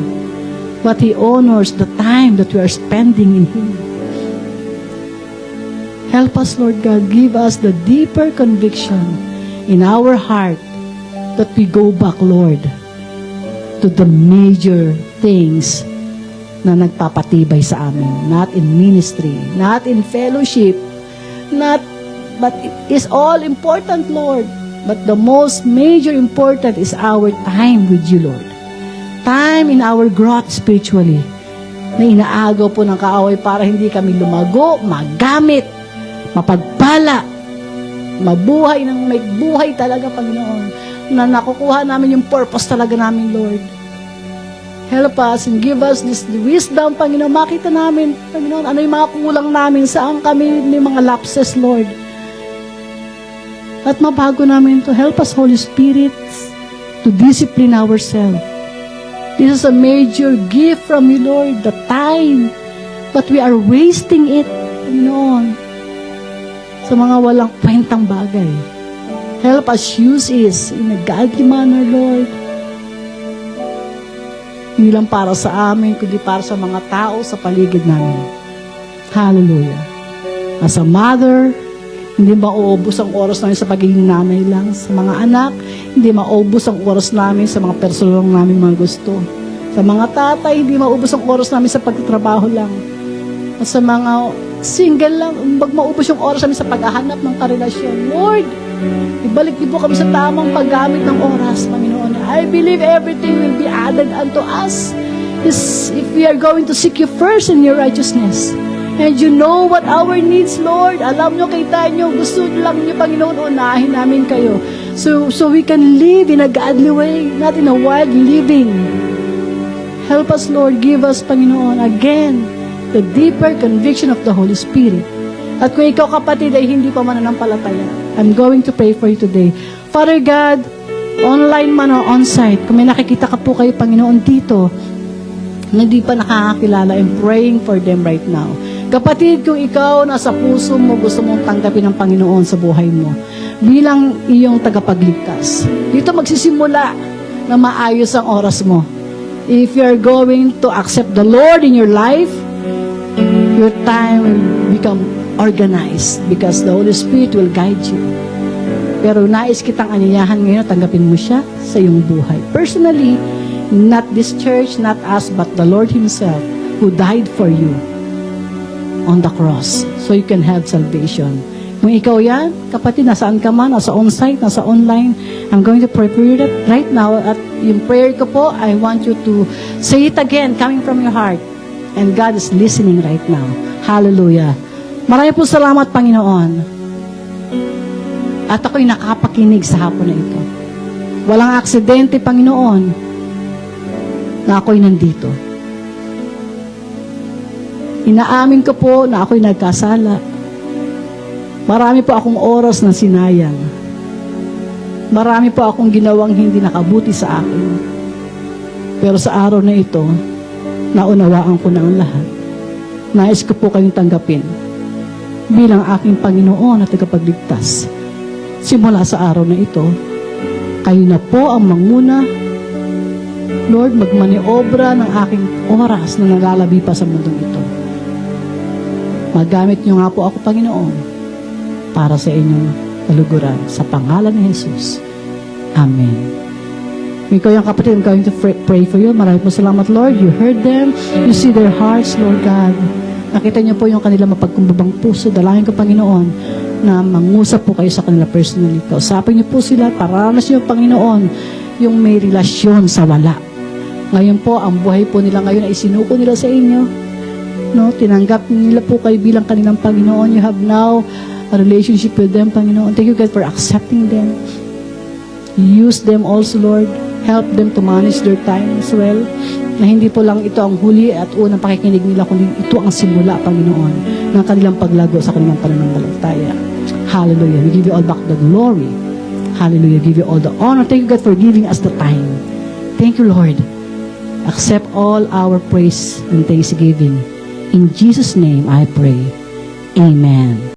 but He honors the time that we are spending in Him. Help us, Lord God. Give us the deeper conviction in our heart that we go back, Lord, to the major things na nagpapatibay sa amin. Not in ministry, not in fellowship, but it is all important, Lord. But the most major important is our time with you, Lord. Time in our growth spiritually na inaagaw po ng kaaway para hindi kami lumago, magamit, mapagpala, mabuhay ng may buhay talaga, Panginoon, na nakukuha namin yung purpose talaga namin, Lord. Help us and give us this wisdom, Panginoon. Makita namin, Panginoon, ano yung mga kulang namin, saan kami may mga lapses, Lord. At mabago namin to. Help us, Holy Spirit, to discipline ourselves. This is a major gift from you, Lord, the time. But we are wasting it, Panginoon, sa mga walang kwentang bagay. Help us use it in a godly manner, Lord. Hindi lang para sa amin, kundi para sa mga tao sa paligid namin. Hallelujah. As a mother, hindi maubos ang oras namin sa pagiging nanay lang. Sa mga anak, hindi maubos ang oras namin sa mga personal namin mga gusto. Sa mga tatay, hindi maubos ang oras namin sa pagtatrabaho lang. At sa mga single lang, maubos yung oras namin sa paghahanap ng karelasyon. Lord, ibalik niyo po kami sa tamang paggamit ng oras, Panginoon. I believe everything will be added unto us if we are going to seek you first in your righteousness. And you know what our needs, Lord. Alam nyo, kita nyo, gusto lang nyo, Panginoon, unahin namin kayo. So we can live in a godly way, not in a wild living. Help us, Lord. Give us, Panginoon, again, the deeper conviction of the Holy Spirit. At kung ikaw, kapatid, ay hindi pa mananampalataya, I'm going to pray for you today. Father God, online man o on-site, kung may nakikita ka po kayo, Panginoon, dito, na di pa nakakakilala, I'm praying for them right now. Kapatid, kung ikaw nasa puso mo, gusto mong tanggapin ng Panginoon sa buhay mo, bilang iyong tagapagligtas, dito magsisimula na maayos ang oras mo. If you're going to accept the Lord in your life, your time will become organized because the Holy Spirit will guide you. Pero nais kitang anyayahan ngayon, tanggapin mo siya sa iyong buhay. Personally, not this church, not us, but the Lord Himself who died for you. on the cross so you can have salvation. Kung ikaw yan, kapatid, nasaan ka man, nasa on-site, nasa online, I'm going to pray for you right now. At yung prayer ko po, I want you to say it again, coming from your heart. And God is listening right now. Hallelujah. Maraming po salamat, Panginoon. At ako'y nakapakinig sa hapon na ito. Walang aksidente, Panginoon, na ako'y nandito. Inaamin ko po na ako'y nagkasala. Marami po akong oras na sinayang. Marami po akong ginawang hindi nakabuti sa akin. Pero sa araw na ito, naunawaan ko na ang lahat. Nais ko po kayong tanggapin bilang aking Panginoon at tagapagligtas. Simula sa araw na ito, kayo na po ang manguna. Lord, magmaniobra ng aking oras na nalalabi pa sa mundong ito. Magamit niyo nga po ako, Panginoon, para sa inyong kaluguran. Sa pangalan ni Jesus. Amen. Ikaw yung kapatid, I'm going to pray for you. Maraming po salamat, Lord. You heard them. You see their hearts, Lord God. Nakita niyo po yung kanilang mapagkumbabang puso. Dalangin ko, Panginoon, na mangusap po kayo sa kanila personally. Kausapin niyo po sila. Paranas niyo, Panginoon, yung may relasyon sa wala. Ngayon po, ang buhay po nila ngayon ay isinuko nila sa inyo. No? Tinanggap nila po kayo bilang kanilang Panginoon. You have now a relationship with them, Panginoon. Thank you, God, for accepting them. Use them also, Lord. Help them to manage their time as well. Na hindi po lang ito ang huli at unang pakikinig nila, kundi ito ang simula, Panginoon, ng kanilang paglago sa kanilang pananampalataya. Hallelujah. We give you all back the glory. Hallelujah. We give you all the honor. Thank you, God, for giving us the time. Thank you, Lord. Accept all our praise and thanksgiving. In Jesus' name I pray. Amen.